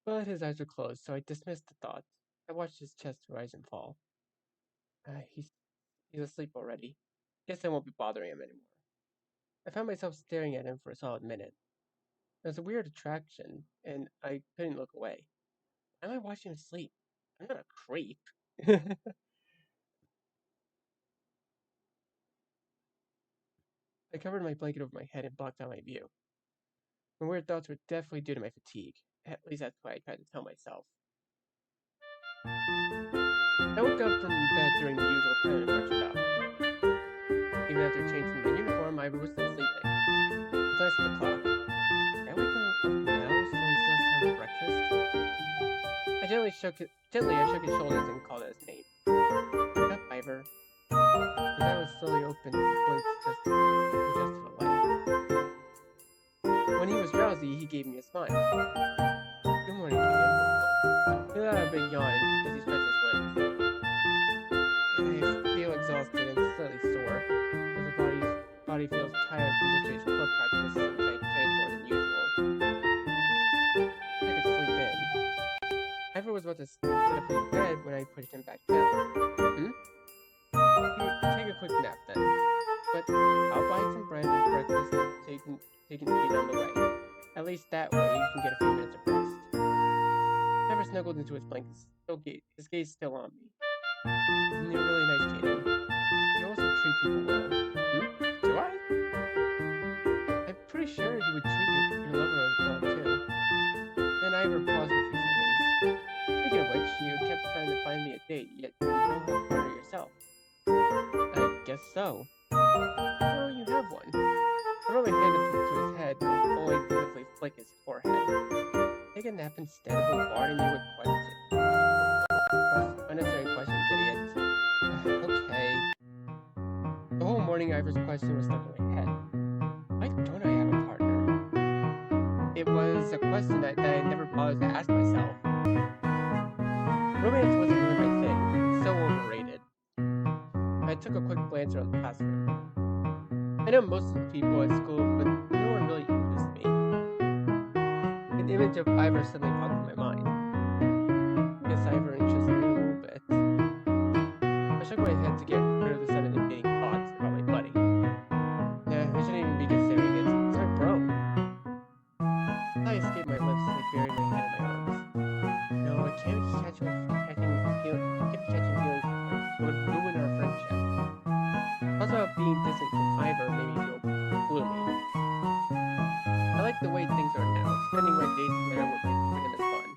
But his eyes were closed, so I dismissed the thought. I watched his chest rise and fall. He's asleep already. Guess I won't be bothering him anymore. I found myself staring at him for a solid minute. It was a weird attraction, and I couldn't look away. Why am I watching him sleep? I'm not a creep. I covered my blanket over my head and blocked out my view. My weird thoughts were definitely due to my fatigue. At least that's what I tried to tell myself. I woke up from bed during the usual time and brushed up. Even after changing my uniform, Ivor was still sleeping. I glanced at the clock. Can I wake him up now so he still has time for breakfast? Gently I shook his shoulders and called out his name. Wake up, Ivor. His eye was slowly open and blinked just to the light. When he was drowsy, he gave me a smile. Good morning, Caden. He let out a big yawn as he stretched his limbs. I feel exhausted and slightly sore, as the body feels tired from yesterday's club practice since I trained more than usual. I could sleep in. Ivor was about to sit up in bed when I pushed him back down. Take a quick nap then. But I'll buy some bread and breakfast so you can eat on the way. At least that way you can get a few minutes of rest. Ivor snuggled into his blanket, his gaze still on me. You're really nice, Caden. You also treat people well. Do I? I'm pretty sure you would treat your lover well too. Then Ivor paused for a few seconds. Speaking of which, you kept trying to find me a date, yet you don't have a partner yourself. I guess so. Well, you have one. I rolled my hand up to his head, only to quickly flick his forehead. Take a nap instead of bombarding me with questions. Unnecessary questions, idiot. Okay. The whole morning, Ivor's question was stuck in my head. Why don't I have a partner? It was a question that I never bothered to ask myself. Romance wasn't really my thing. It's so overrated. I took a quick glance around the classroom. I know most of the people at school, but no one really interests me. An image of Ivor suddenly popped in my mind. Guess Ivor interests me a little bit. I shook my head to get rid of the sudden invading thoughts about my buddy. Nah, I shouldn't even be considering it. It's my bro. I escaped my lips as I buried my head in my arms. No, I can't be catching feelings that would ruin our friendship. Thoughts about being distant from Ivor made me feel gloomy. I like the way things are now. Spending my days together with him is fun.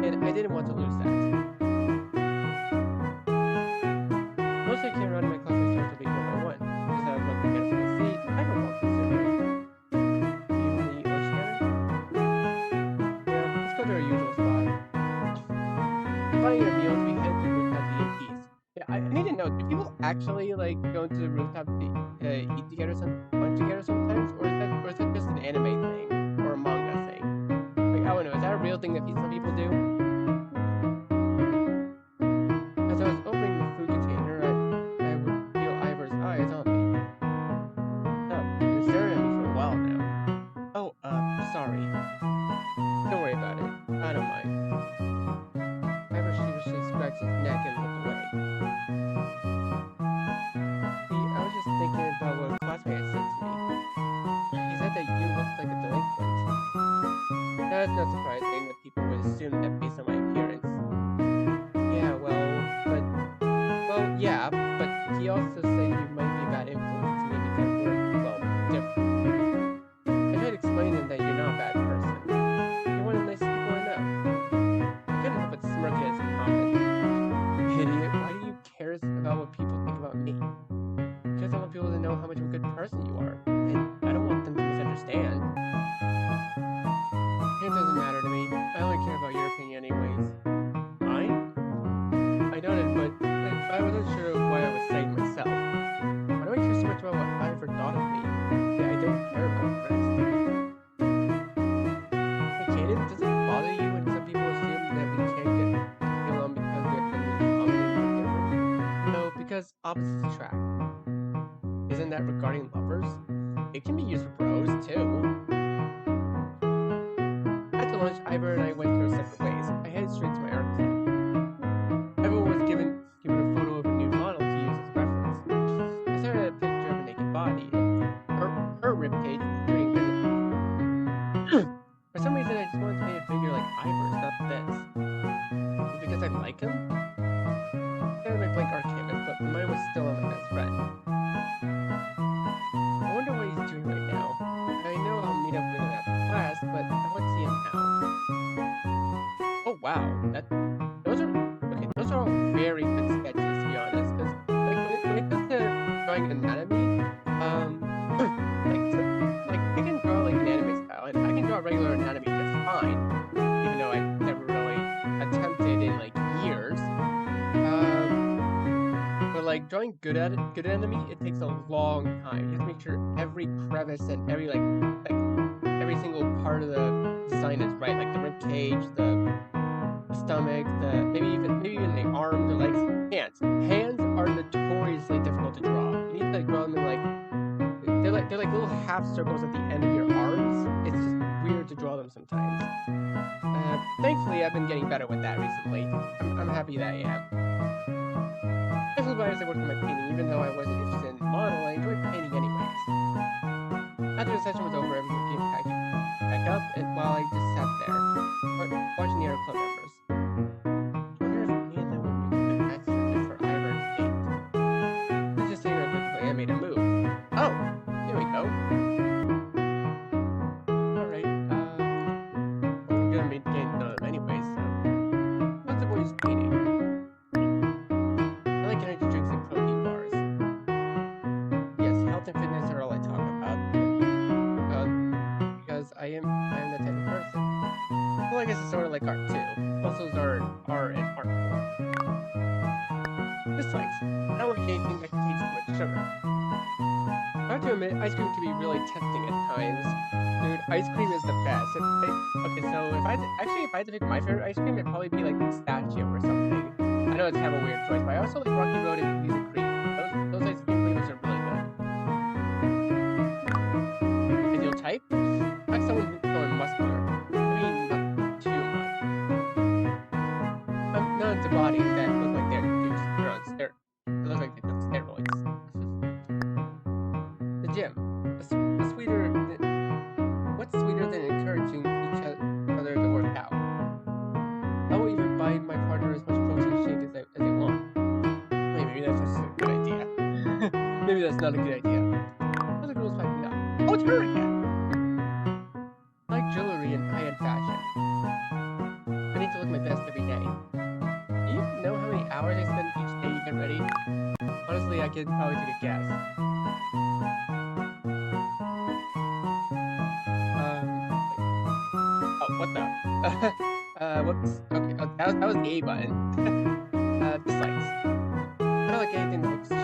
And I didn't want to lose that. Once I came around, my classmates started to leave one by one. Just as I was about to get up from my seat, Ivor walked into the room. Do you want to eat lunch together? Yeah, let's go to our usual spot. Finding a meal, we head to the rooftop to eat peas. Yeah, I need to know, do people actually like go to the rooftop to eat together lunch together sometimes? Or is that just an anime thing? Or a manga thing? Like, I don't know, is that a real thing that some people do? As I was opening the food container, I would feel Ivor's eyes on me. Oh, you've been staring at me for a while now. Oh, sorry. Don't worry about it. I don't mind. Ivor sheepishly scratched his neck and looked away. See, I was just thinking about what a classmate had said to me. He said that you looked like a delinquent. That is not surprising that people would assume that based on my appearance. Yeah, but he also said you might be a bad influence to me because we're, well, different. I tried to explain to him that you're not a bad person. You're one of the nicest people I know. I couldn't help but smirk at his comment. Idiot, why do you care about what people think about me? Because I want people to know how much of a good person you are. And I don't want them to misunderstand. It doesn't matter to me. I only care about your opinion anyways. Mine? I nodded, but I wasn't sure why I was saying myself. Why do I care so much about what Ivor thought of me? Yeah, I don't care about the rest. Hey, Caden, does it bother you when some people assume that we can't get along because we have things in common and we're different? No, because opposites attract. Isn't that regarding lovers? It can be used for bros, too. After lunch, Ivor and I went our separate ways. I headed straight to my art club. Everyone was given a photo of a new model to use as a reference. I started a picture of a naked body, and her ribcage protruding visibly. For some reason, I just wanted to paint a figure like Ivor's, not this. Is it because I like him? I had my blank art canvas, but my mind was still on my best friend. I wonder what he's doing right now. I know I'll meet up with him after class, but I want to see him now. Oh wow, drawing anatomy, like I can draw like an anime style, and I can draw regular anatomy just fine, even though I never really attempted in like years. But like drawing good anatomy, it takes a long time. You have to make sure every crevice and every every single part of the design is right, like the rib cage, the stomach, maybe even the arms or legs. Hands are notoriously difficult to draw. You need to like draw them in they're like little half circles at the end of your arms. It's just weird to draw them sometimes. Thankfully, I've been getting better with that recently. I'm happy that I am. Definitely as I worked on my painting, even though I wasn't interested in model, I enjoyed painting anyways. After the session was over, everyone came back up, and while I just sat there, watching the other club members. I wonder if me and them would make a good match for Iver and Kate. I was just sitting there quickly, I made a move. Oh, here we go. Alright, we're gonna be getting to know them anyways, so. How's the boys painting? I like energy drinks and protein bars. Yes, health and fitness are all I talk about. Because I am the type of person. Well, I guess it's sort of like art too. Muscles are an art form. Dislikes. I don't like anything that contains too much sugar. I have to admit, ice cream can be really tempting at times. Dude, ice cream is the best. Okay, so if I had to pick my favorite ice cream, it'd probably be like pistachio or something. I know it's kind of a weird choice, but I also like Rocky Road and Cookies and Cream. Those ice cream flavors are really good. Ideal type? I like someone who's going muscular. I mean, not too much. I'm not into bodies that look like they're juiced. They look like they took steroids. The gym. What's sweeter than encouraging each other to work out? I will even buy my partner as much protein shake as they want. Wait, maybe that's just a good idea. Maybe that's not a good idea. How's the girls packing up? Oh, it's her again! I like jewelry and high-end fashion. I need to look my best every day. Do you know how many hours I spend each day to get ready? Honestly, I can probably take a guess. Oh, what the? Whoops. Okay, that was the A button. Dislikes. I don't like anything that looks cheap.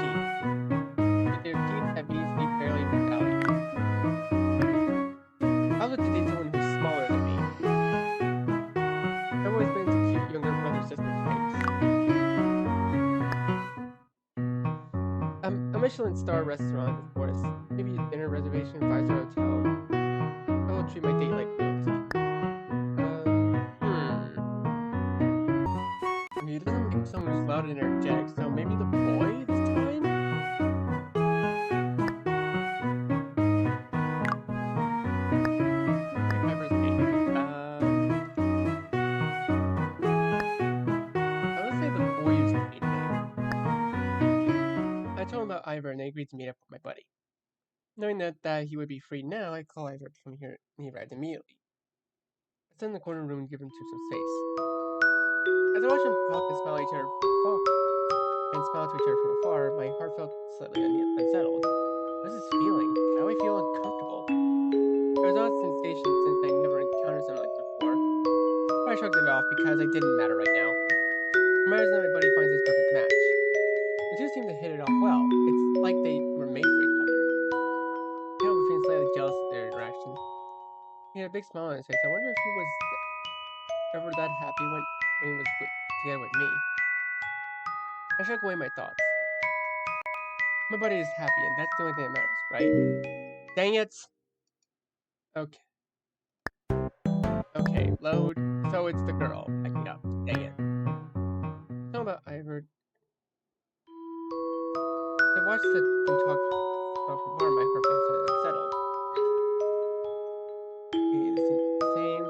If their teeth have easily barely value. I would like to date someone who's smaller than me. I've always been into cute younger brother-sister types. A Michelin star restaurant, of course. Maybe a dinner reservation, 5-star hotel. I will treat my date like royalty. He doesn't make someone who's loud and energetic, so maybe the boy this time? Iver's painting. I would say the boy is painting. I told him about Iver and they agreed to meet up with my buddy. Knowing that he would be free now, I called Iver to come here and he arrived immediately. I sat in the corner room and gave him some space. As I watched them talk and smile to each other from afar, my heart felt slightly unsettled. What is this feeling? Why do I feel uncomfortable? It was an odd sensation since I never encountered something like this before. But I shrugged it off because it didn't matter right now. It matters that my buddy finds this perfect match. The two seem to hit it off well. It's like they were made for each other. I can't help but feeling slightly jealous of their interaction. He had a big smile on his face. I wonder if he was ever that happy when he was together with me. I shook away my thoughts. My buddy is happy, and that's the only thing that matters, right? Dang it! Okay. Okay, load. So it's the girl picking up. Dang it. Talking about Iver. I watched them talk from far, my heart felt slightly unsettled. Okay, this seems the same.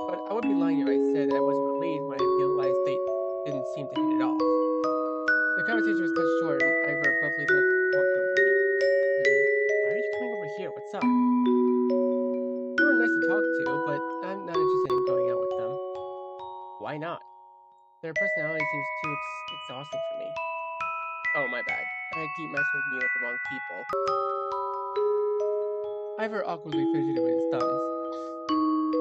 But I would be lying if I said I wasn't relieved when I realized they didn't seem to hit it off. The conversation was cut short, and Iver abruptly left walking over to me. Why are you coming over here? What's up? They were nice to talk to, but I'm not interested in going out with them. Why not? Their personality seems too exhausting for me. Oh, my bad. I keep matchmaking you with the wrong people. Iver awkwardly fidgeted with his thumbs.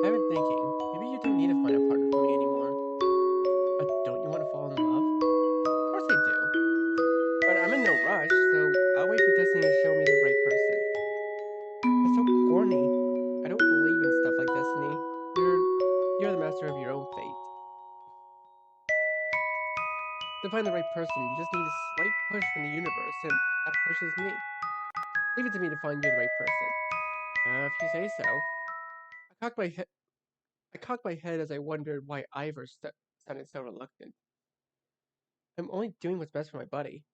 I've been thinking, maybe you don't need to find a partner for me anymore. Don't you want to fall in love? Of course I do. But I'm in no rush, so I'll wait for Destiny to show me the right person. That's so corny. I don't believe in stuff like Destiny. You're the master of your own fate. To find the right person, you just need a slight push from the universe, and that pushes me. Leave it to me to find you the right person. If you say so. I cocked my head. I cocked my head as I wondered why Ivor sounded so reluctant. I'm only doing what's best for my buddy.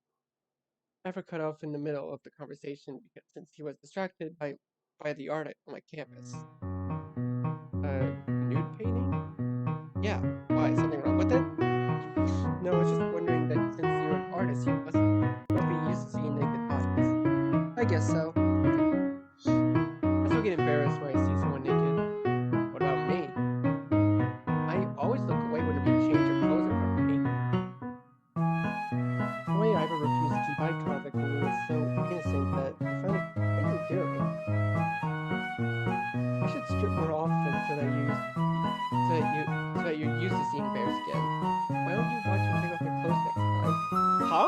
Ivor cut off in the middle of the conversation since he was distracted by the art on my campus. Nude painting? Yeah. Why? Something wrong with it? No, I was just wondering that since you're an artist, you must be used to seeing naked bodies. I guess so. I still get embarrassed when I see someone naked. What about me? I always look away whenever you change your clothes in front of me. The way Ivor refused to keep eye contact with me was so innocent that I found it quite endearing. I should strip more often so that you're used to seeing bare skin. Why don't you watch me take off my clothes next time? Huh?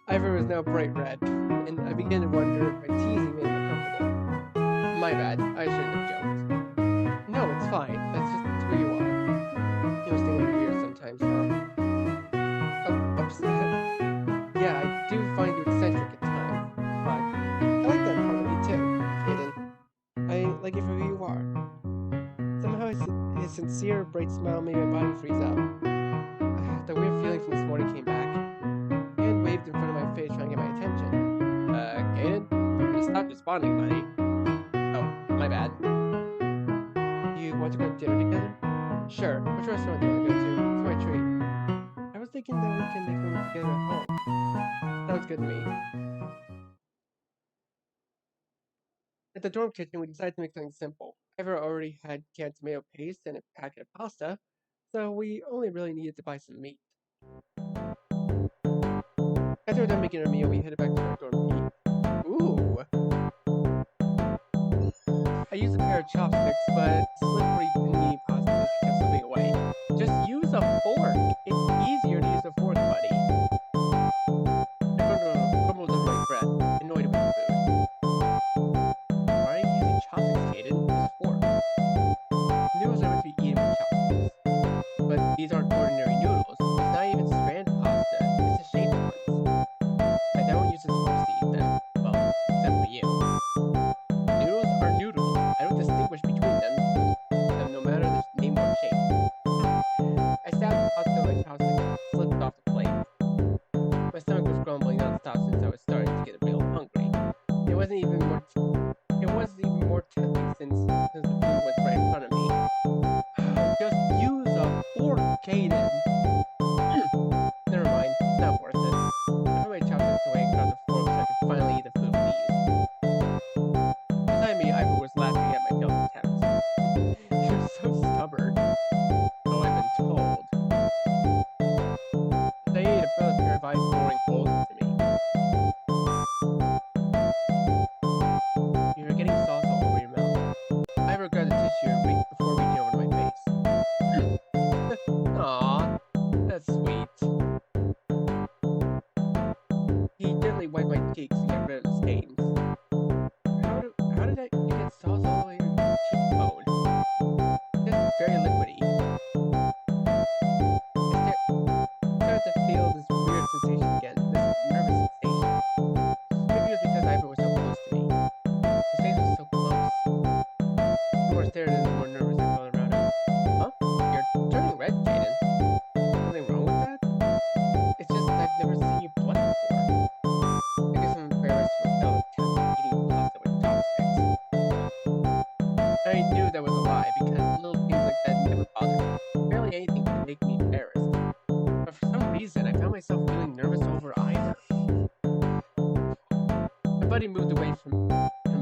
Ivor was now bright red, and I began to wonder if my teasing made him uncomfortable. My bad, I shouldn't have joked. No, it's fine. That's just who you are. You must think I'm weird sometimes, huh? Oh, upset. Yeah, I do find you eccentric at times, but I like that part of you too, Caden. I like it for who you are. Somehow his sincere, bright smile made my body freeze up. The weird feeling from this morning came back. And waved in front of my face trying to get my attention. Caden? You stopped responding, buddy. Oh, my bad. You want to go to dinner together? Sure. Which restaurant do you want to go to? It's my treat. I was thinking that we can make them together at home. Sounds good to me. At the dorm kitchen, we decided to make something simple. Ivor already had canned tomato paste and a packet of pasta, so we only really needed to buy some meat. After we're done making our meal, we headed back to our dorm to eat. Ooh! I used a pair of chopsticks, but slippery panini pasta just kept slipping away. Just use a fork! It's easier to use a fork, buddy. I grumbled under my breath, annoyed with the food. Why are you using chopsticks, Caden? Use a fork. Noodles are meant to be eaten with chopsticks. But these aren't ordinary noodles. It's not even strand pasta. It's the shaped ones. I don't use this forks to eat them. Well, except for you. Noodles are noodles. I don't distinguish between them no matter their name or shape. I stabbed the pasta with my chopsticks and slipped off the plate. My stomach was grumbling nonstop since I was starting to get real hungry. It wasn't even more tempting since the food was right in front of me. Just use a fork, Caden. Never mind, it's not worth it. I put my chopsticks away and grabbed the fork so I could finally eat the food with ease. Beside me, Ivor was laughing at my failed attempts. You're so stubborn. So I've been told. As I ate, I felt a pair of eyes boring holes into me. You're getting sauce all over your mouth. Ivor grabbed a tissue before reaching over to my face. Aww, that's sweet. He gently wiped my cheeks to get rid of the stains. How did you get sauce all over your cheekbone? It's very liquidy. I started to feel this weird sensation again, this nervous sensation. Maybe it was because Ivor was so close to me. His face was so close. The more I stared at him, the more nervous I felt around him. Huh? You're turning red, Caden. Something wrong with that? It's just I've never seen you blush before. I guess I'm embarrassed for failed attempts at eating pasta with chopsticks. I knew that was a lie because little things like that never bothered me. Barely anything could make me embarrassed. But for some reason, I found myself feeling nervous over Ivor. My buddy moved away from me after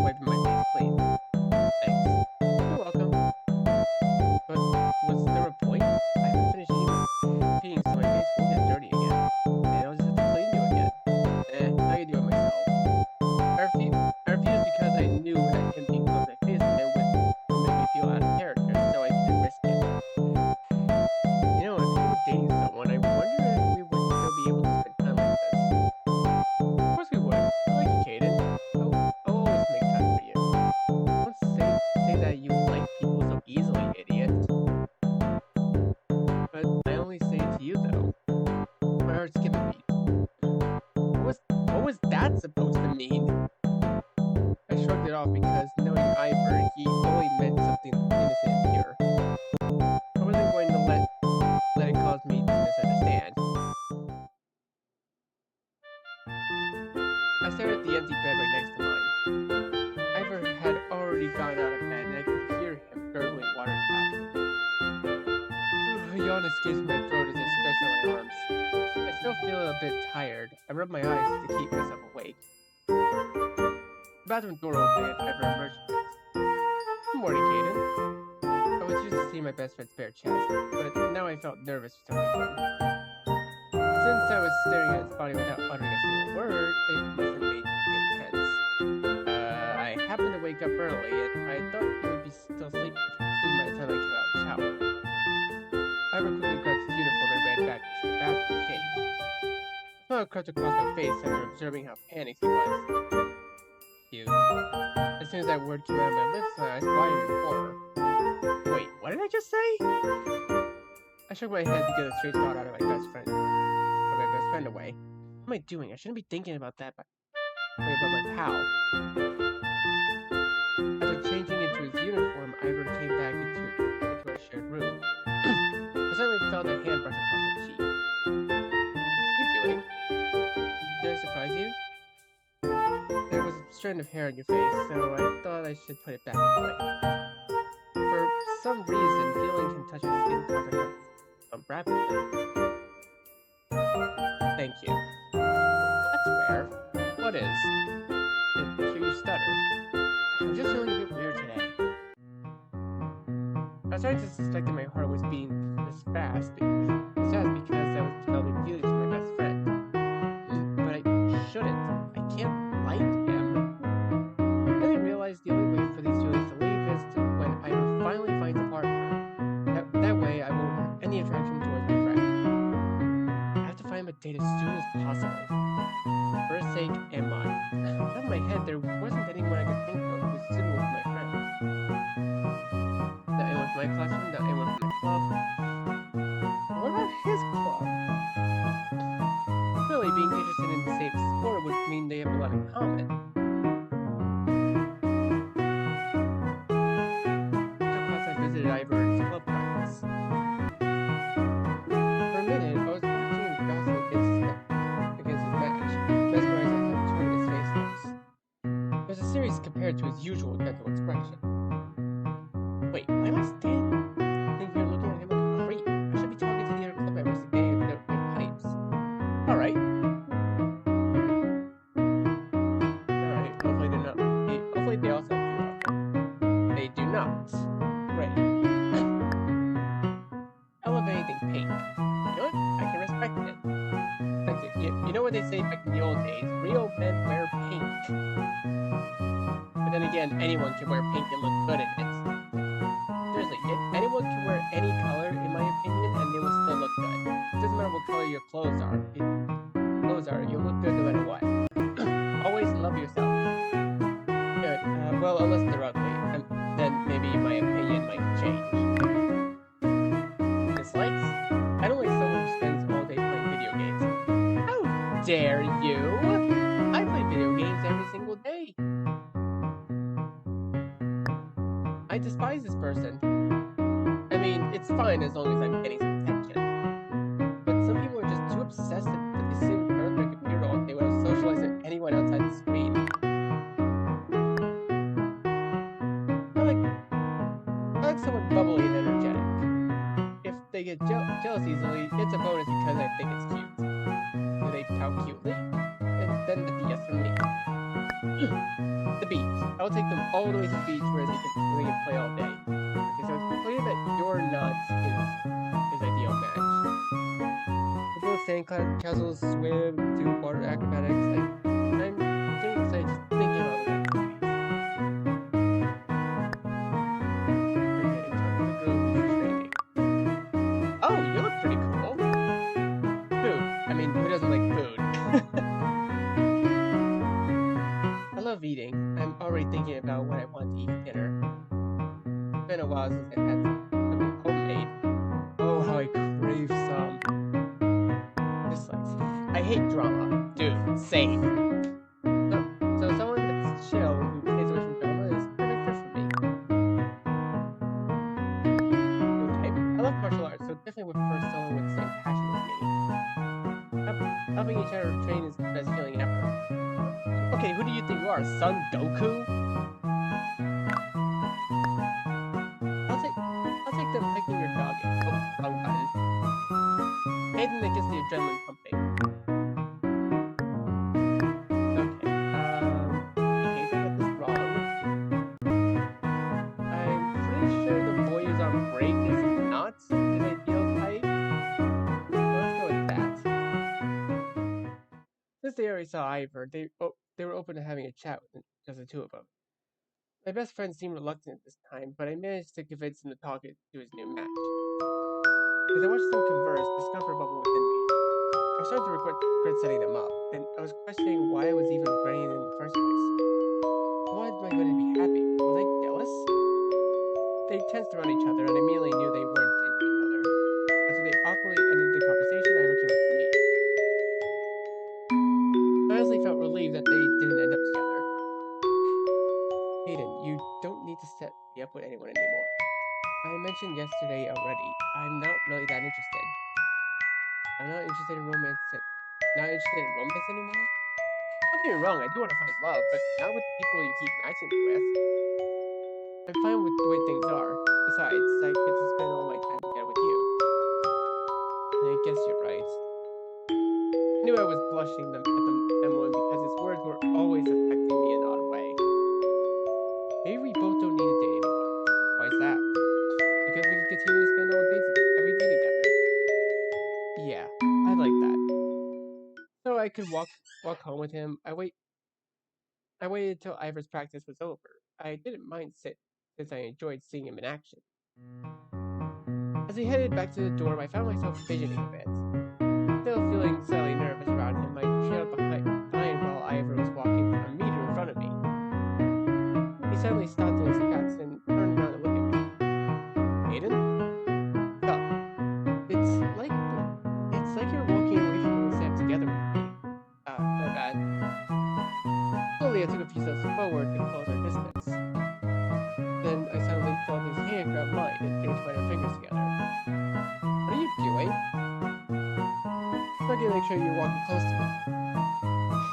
wiping my face clean. Thanks. You're welcome. But was there a point? I haven't finished eating, so my face will get dirty again. that supposed to mean? I shrugged it off because, knowing Iver, he only meant something innocent and pure. I wasn't going to let it cause me to misunderstand. I stared at the empty bed right next to mine. Iver had already gone out of bed, and I could hear him gurgling water in the bathroom. A yawn escapes my throat as I stretch out my arms. I still feel a bit tired. I rub my eyes to keep myself awake. The bathroom door opened and Iver emerged from it. Good morning, Caden. I was used to seeing my best friend's bare chest, but now I felt nervous for some reason. Since I was staring at his body without uttering a single word, it must have made me intense. I happened to wake up early, and I thought you would be still sleeping soon by the time I came out of the shower. Iver quickly grabbed his uniform and ran back into the bathroom to change. A smile crept across my face after observing how panicked he was. Cute. As soon as that word came out of my lips, my eyes widened in horror. Wait, what did I just say? I shook my head to get a straight thought out of my best friend away. What am I doing? I shouldn't be thinking about that, but wait, about my pal. After changing into his uniform, Iver came back into our shared room. I suddenly felt a hand brush across my cheek. What are you doing? Did I surprise you? There was a strand of hair on your face, so I thought I should put it back in place. For some reason, feeling him touch my skin caused my heart to pump rapidly. Thank you. That's rare. What is? I hear you stutter. I'm just feeling a bit weird today. I was starting to suspect that my heart was beating this fast because I was developing feelings for my best friend. But I shouldn't. I can't like him. Then I realized the only way for these feelings to leave is when Iver finally finds a partner. That way I won't have any attraction towards my friend. I have to find him a date as soon as possible. For his sake and mine. Out of my head, there wasn't anyone I could think of who was suitable for my friend. Not anyone from my classroom, not anyone from my club. But what about his club? Clearly, being interested in the same sport would mean they have a lot in common. After class, I visited Ivor's club practice. For a minute, I was watching him jostle against his match, mesmerized at how determined his face looks. It was a series compared to his usual gentle expression. Wait, why am I standing here looking at him like a creep? I should be talking to the other club members today with their pipes. Alright, hopefully they also have you. They do not. Great. I love anything pink. You know what? I can respect it. You know what they say back in the old days? Real men wear pink. But then again, anyone can wear pink and look good in it. Seriously, anyone can wear any color, in my opinion, and they will still look good. It doesn't matter what color your clothes are. You'll look good no matter what. Always love yourself. Good. Well, unless they're ugly, then maybe my opinion might change. Dislikes? I don't like someone who spends all day playing video games. How dare you? I play video games every single day. I despise this person. I mean, it's fine as long as I'm getting some attention. But some people are just too obsessive that they sit in front of their computer all day without socializing anyone outside the screen. I like someone bubbly and energetic. If they get jealous easily, it's a bonus because I think it's cute. Do they pout cutely? And then the DS from me. The beach. I'll take them all the way to the beach where they can play all day. Okay, so it's clear that you're not his ideal match. We both sandcastles, swim, do water acrobatics. I'm getting excited just thinking about it. Oh, you look pretty cool. Food. I mean, who doesn't like food? I love eating. I'm already thinking about what I want to eat for dinner. It's been a while since I had something homemade. Oh, how I crave some. Dislikes. I hate drama. Dude, same. train is the best feeling ever. Okay, who do you think you are, Son Goku? I'll take them picking your dog. Oh, wrong button. Anything that gets the adrenaline pumping. Okay, in case I get this wrong, I'm pretty sure the boy who's on break is not his ideal type. Let's go with that. Since they already saw Ivor, they were open to having a chat with just the two of them. My best friend seemed reluctant this time, but I managed to convince him to talk to his new match. As I watched them converse, discomfort bubbled within me. I started to regret setting them up, and I was questioning why I was even running in the first place. Why was I going to be happy? Was I jealous? They tensed around each other, and I immediately knew they weren't into each other. After they awkwardly ended the conversation, Ivor came up to me. I honestly felt relieved that they didn't end up together. Caden, you don't need to set me up with anyone anymore. I mentioned yesterday already, I'm not really that interested. I'm not interested in romance anymore? Don't get me wrong, I do want to find love, but not with the people you keep matching me with. I'm fine with the way things are. Besides, I get to spend all my time together with you. I guess you're right. I knew I was blushing at the moment because his words were always affecting me in an odd way. Maybe we both don't need to date anyone. Why is that? Because we can continue to spend every day together. Yeah, I like that. So I could walk home with him. I waited till Ivor's practice was over. I didn't mind since I enjoyed seeing him in action. As we headed back to the dorm, I found myself fidgeting a bit. Still feeling slightly nervous around him, I trailed behind while Ivor was walking a meter in front of me. He suddenly stopped in his tracks and turned around to look at me. Caden? Stop. It's like you're walking away from the set together with me. My bad. Slowly, I took a few steps forward to close our distance. Then I suddenly felt his hand grab mine and intertwine our fingers together. What are you doing? I'm not gonna make sure you're walking close to me.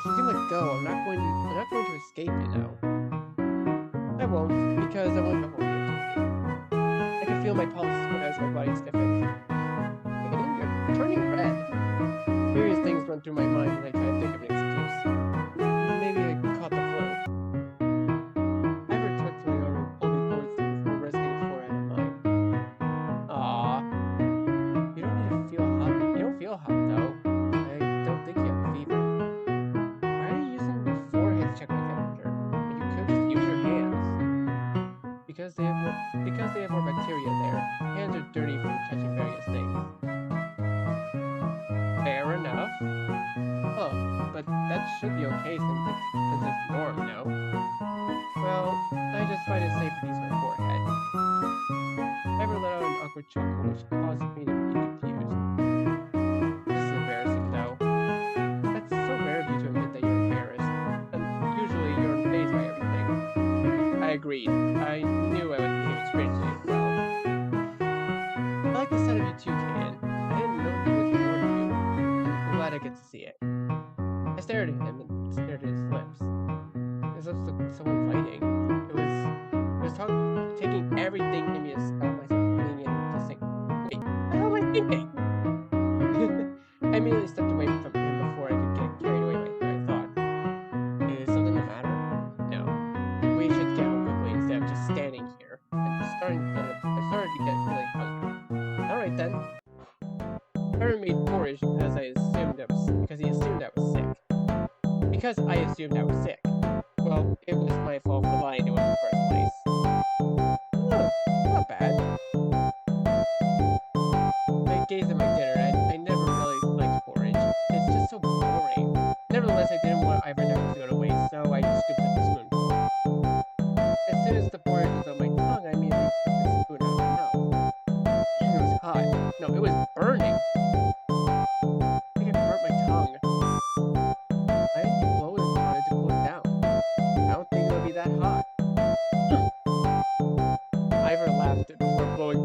You can let go. I'm not going to escape, you know. I won't, because I want to hold you into me. I can feel my pulses as my body stiffens. You're turning red. Various things run through my mind and I try to think of an excuse. Maybe I caught the flu. Ivor twisted my arm and pulled me towards him before resting his forehead on mine. Aww. You don't need to feel hot. You don't feel hot, though. I don't think you have a fever. Why are you using your forehead to check my temperature? When you could just use your hands. Because they have more bacteria there. Hands are dirty from touching various things. Fair enough. Huh, but that should be okay since it's the norm, no? Well, I just find it safer to use my forehead. Ivor let out an awkward chuckle, which caused me to be confused. This is embarrassing, though. That's so rare of you to admit that you're embarrassed. And usually you're unfazed by everything. I agreed. I knew I was behaving strangely as well. I like the sight of you too, Caden. I didn't know there was more to you. I'm glad I get to see it. I stared at him and stared at his lips. His lips looked so inviting. It was taking everything in me to stop myself from leaning in and kissing. Wait, what the hell am I thinking? I immediately stepped away from him before I could get carried away by my thoughts. Is something the matter? No. We should get home quickly instead of just standing here. I started to get really hungry. Alright then. Aaron made porridge because he assumed I was sick. Because I assumed I was sick. Well, it was my fault for lying to him in the first place. Oh, not bad. I gazed at my dinner and I never really liked porridge. It's just so boring. Nevertheless, I didn't want Ivor to go to waste, so I scooped up a spoonful. As soon as the porridge was on my tongue, I immediately took the spoon out of my mouth. It was hot. No, it was burning. I think it hurt my tongue. Why didn't you blow it on it to cool it down? I don't think it would be that hot. Ivor laughed before blowing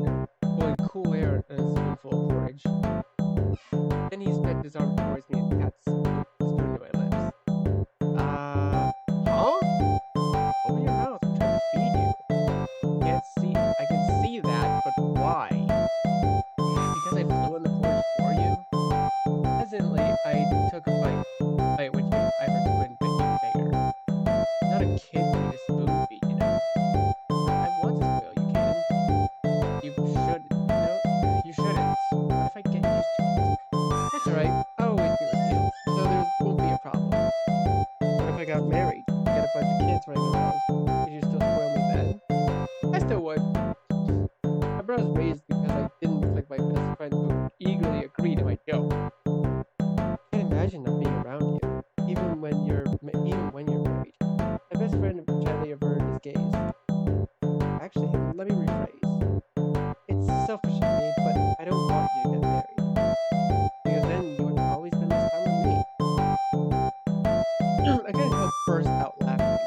cool air in a spoonful of porridge. Then he spread his arm towards me and tapped his got married, got a bunch of kids running around, would you still spoil me then? I still would. I was raised because I didn't look like my best friend who would eagerly agree to my joke. I can't imagine not being around you, even when you're married. My best friend gently averted his gaze. Actually, let me rephrase. It's selfish of me, but I don't want you to get married. Because then you would probably spend less time with me. I couldn't help burst out laughing.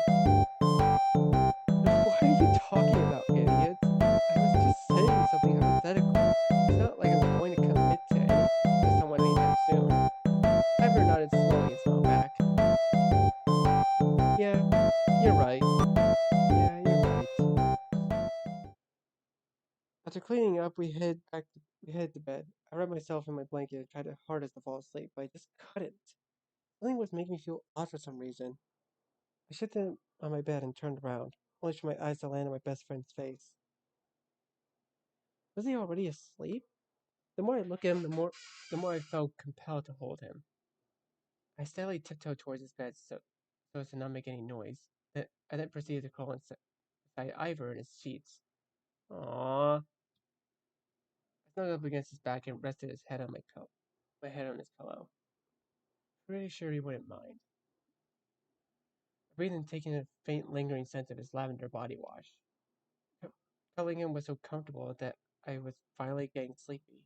What are you talking about, idiot? I was just saying something hypothetical. It's not like I'm going to commit to someone anytime soon. Ivor nodded slowly and smiled back. Yeah, you're right. Yeah, you're right. After cleaning up, we headed to bed. I wrapped myself in my blanket and tried hardest to fall asleep, but I just couldn't. Something was making me feel odd for some reason. I shifted on my bed and turned around, only for my eyes to land on my best friend's face. Was he already asleep? The more I looked at him, the more I felt compelled to hold him. I steadily tiptoed towards his bed so as to not make any noise. I then proceeded to crawl inside Ivor in his sheets. Aww. I snuggled up against his back and rested his head on my head on his pillow. Pretty sure he wouldn't mind. I breathed in, taking a faint, lingering scent of his lavender body wash. Cuddling him was so comfortable that I was finally getting sleepy.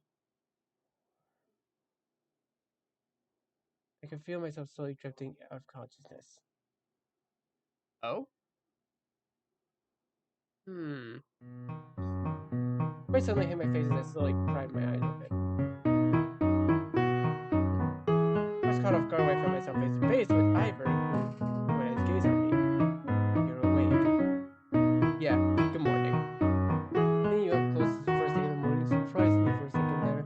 I could feel myself slowly drifting out of consciousness. Oh? Hmm. Voice suddenly hit my face as I slowly pried my eyes open. I was caught off guard when I found myself face to face with Ivor, who had his gaze on me. You're awake. Yeah, good morning. Seeing you up close the first thing in the morning surprised me for a second there.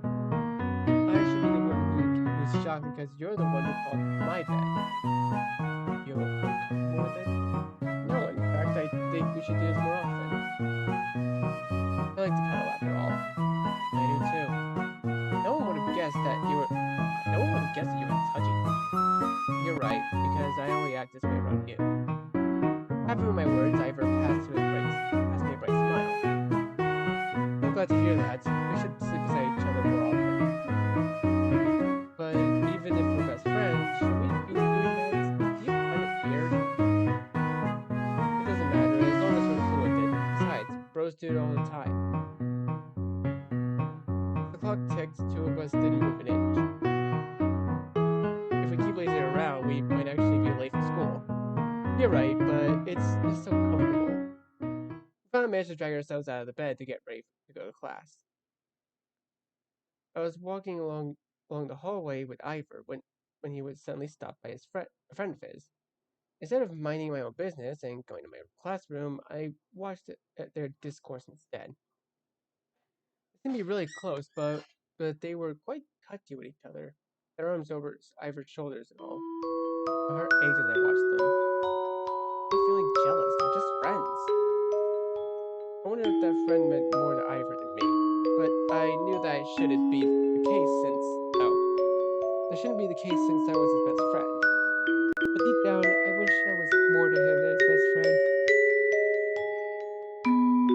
I should be the one who's shocked because you're the one who called my bed. You uncomfortable with it? No, in fact, I think we should do this more often. I like to cuddle after all. I do too. No one would have guessed that you were. No one would have guessed that you were touching me. You're right, because I only act this way around you. Happy with my words, Ivor passed me a bright smile. I'm glad to hear that. We should sleep beside each other more often. But even if we're best friends, should we be doing that? Do you find it weird? It doesn't matter, as long as we're cool with it. Besides, bros do it all the time. The clock ticked, two of us didn't move an inch. If we keep lazing around, we might actually be late for school. You're right, but it's just so comfortable. We finally managed to drag ourselves out of the bed to get ready to go to class. I was walking along the hallway with Ivor when he was suddenly stopped by a friend of his. Instead of minding my own business and going to my classroom, I watched their discourse instead. They seemed to be really close, but they were quite touchy with each other, their arms over Ivor's shoulders and all. My heart ached as I watched them. I'm feeling jealous. They're just friends. I wondered if that friend meant more to Ivor than me, but I knew that it shouldn't be the case since that shouldn't be the case since I was his best friend. But deep down, I wish I was more to him than his best friend.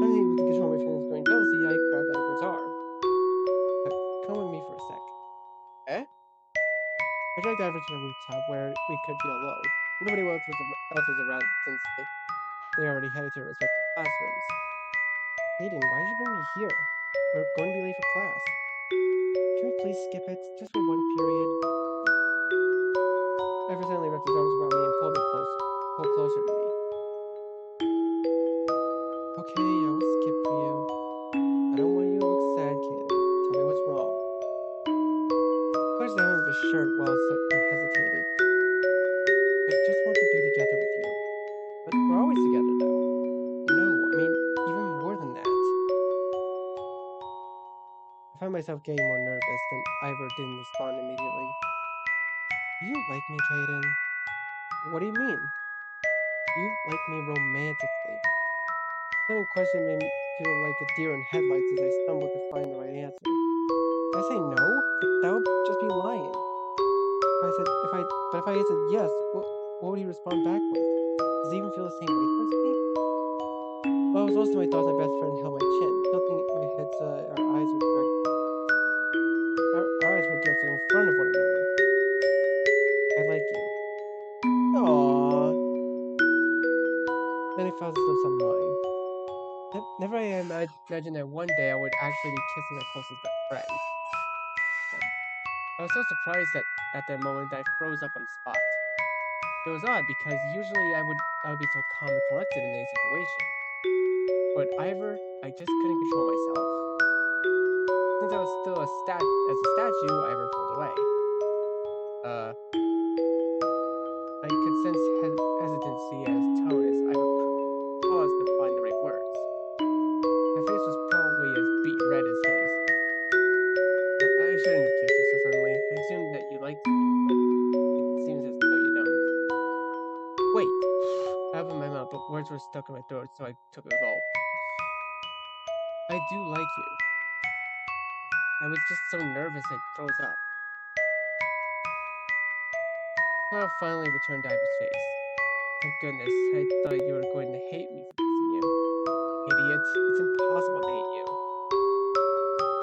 Unable to control my feelings growing jealousy, I grabbed Ivor's arm. Come with me for a sec. Eh? I dragged Ivor to the rooftop where we could be alone. Nobody else was around since they already headed to their respective classrooms. Caden, why did you bring me here? We're going to be late for class. Can we please skip it? Just for one period? Ivor suddenly wrapped his arms around me and pulled closer to me. Okay, I will skip for you. I don't want you to look sad, Caden. Tell me what's wrong. He clutched the hem of his shirt while he hesitated. I just want to be together with you. But we're always together, though. No, I mean, even more than that. I found myself getting more nervous than Ivor didn't respond immediately. Do you like me, Caden? What do you mean? Do you like me romantically? The sudden question made me feel like a deer in headlights as I stumbled to find the right answer. Did I say no? That would just be lying. If I answered yes, what would he respond back with? Does he even feel the same way towards me? Well, it was also my thoughts my best friend held my chin, tilting my head so our eyes were directly in front of one another. I like you. Aww. Then he felt his lips on mine. Never I imagined that one day I would actually be kissing my closest friend. I was so surprised that at that moment that I froze up on the spot. It was odd because usually I would be so calm and collected in any situation. But Iver, I just couldn't control myself. Since I was still as a statue, Iver pulled away. I could sense hesitancy at his tone as Iver paused to find the right words. My face was probably as beet red as his. I shouldn't have kissed you so suddenly. I assumed that you liked me, but it seems as though you don't. Wait! I opened my mouth, but words were stuck in my throat, so I took a gulp. I do like you. I was just so nervous I froze up. The smile finally returned to Ivor's face. Thank goodness, I thought you were going to hate me for kissing you. Idiot, it's impossible to hate you.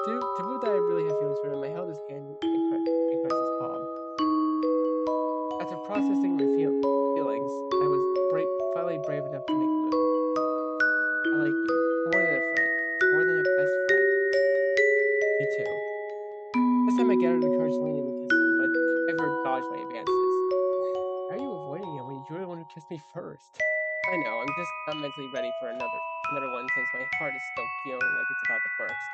To prove that I really have feelings for him, I held his hand and caressed his palm. After processing my feelings, I was finally brave enough to make a move. I like you, more than a friend, more than a best friend. Me too. This time I gathered the courage to lean in and kiss him, but Iver dodged my advances. Why are you avoiding it when you're the one who kissed me first? I know, I'm just not mentally ready for another one since my heart is still feeling like it's about to burst.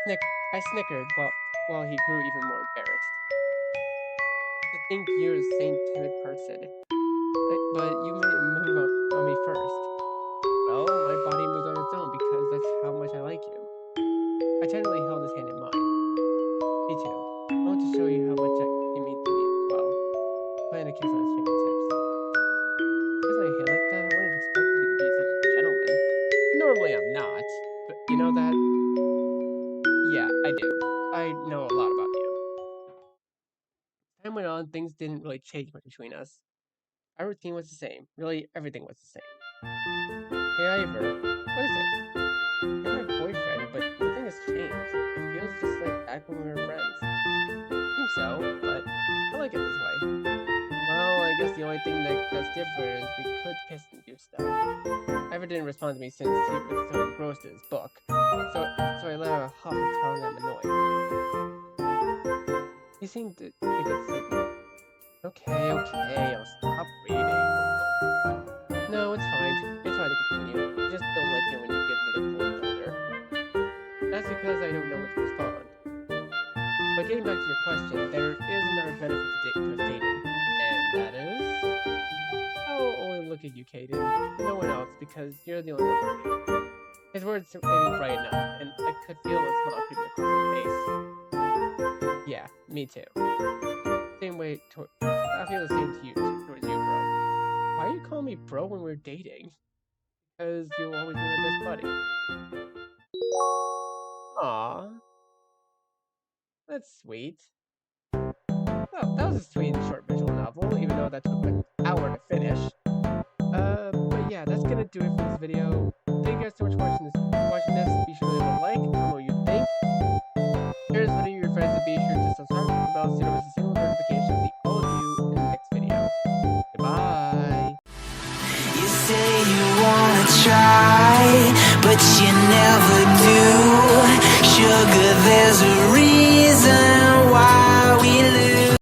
I snickered while he grew even more embarrassed. To think you're the same timid person, but you made a move on me first. Well, my body moved on its own because that's how much I like you. I tenderly held his hand in mine. Me too. I want to show you how much you mean to me as well. I planted a kiss on his fingertips. Kiss my hand like that? I wouldn't have expected you to be such a gentleman. Normally I'm not, but you know that? Yeah, I do. I know a lot about you. Time went on, things didn't really change much between us. Our routine was the same. Really, everything was the same. Hey, Iver, what is it? You're my boyfriend, but nothing has changed. It feels just like back when we were friends. Seems so, but I like it this way. Well, I guess the only thing that's different is we could kiss and do stuff. Iver didn't respond to me since he was so engrossed in his book, so I let out a huff of tongue and I'm annoyed. He seemed to get sleepy. Okay, I'll stop reading. No, it's fine. It's fine to continue. I just don't like it when you give me the cold shoulder. That's because I don't know what to respond. But getting back to your question, there is another benefit to us dating, and that is... I'll only look at you, Caden. No one else, because you're the only one for me. His words made me brighten up, and I could feel a smile creeping across my face. Yeah, me too. Same way I feel the same towards you, bro. Why are you calling me bro when we're dating? Because you'll always be my best buddy. Aww. That's sweet. Well, that was a sweet and short visual novel, even though that took an hour to finish. But yeah, that's gonna do it for this video. Thank you guys so much for watching this. Be sure to leave a like, tell me what you think. Share this video with your friends and be sure to subscribe to the bell so you don't miss a single notification. See all of you in the next video. Goodbye. You say you wanna try, but you never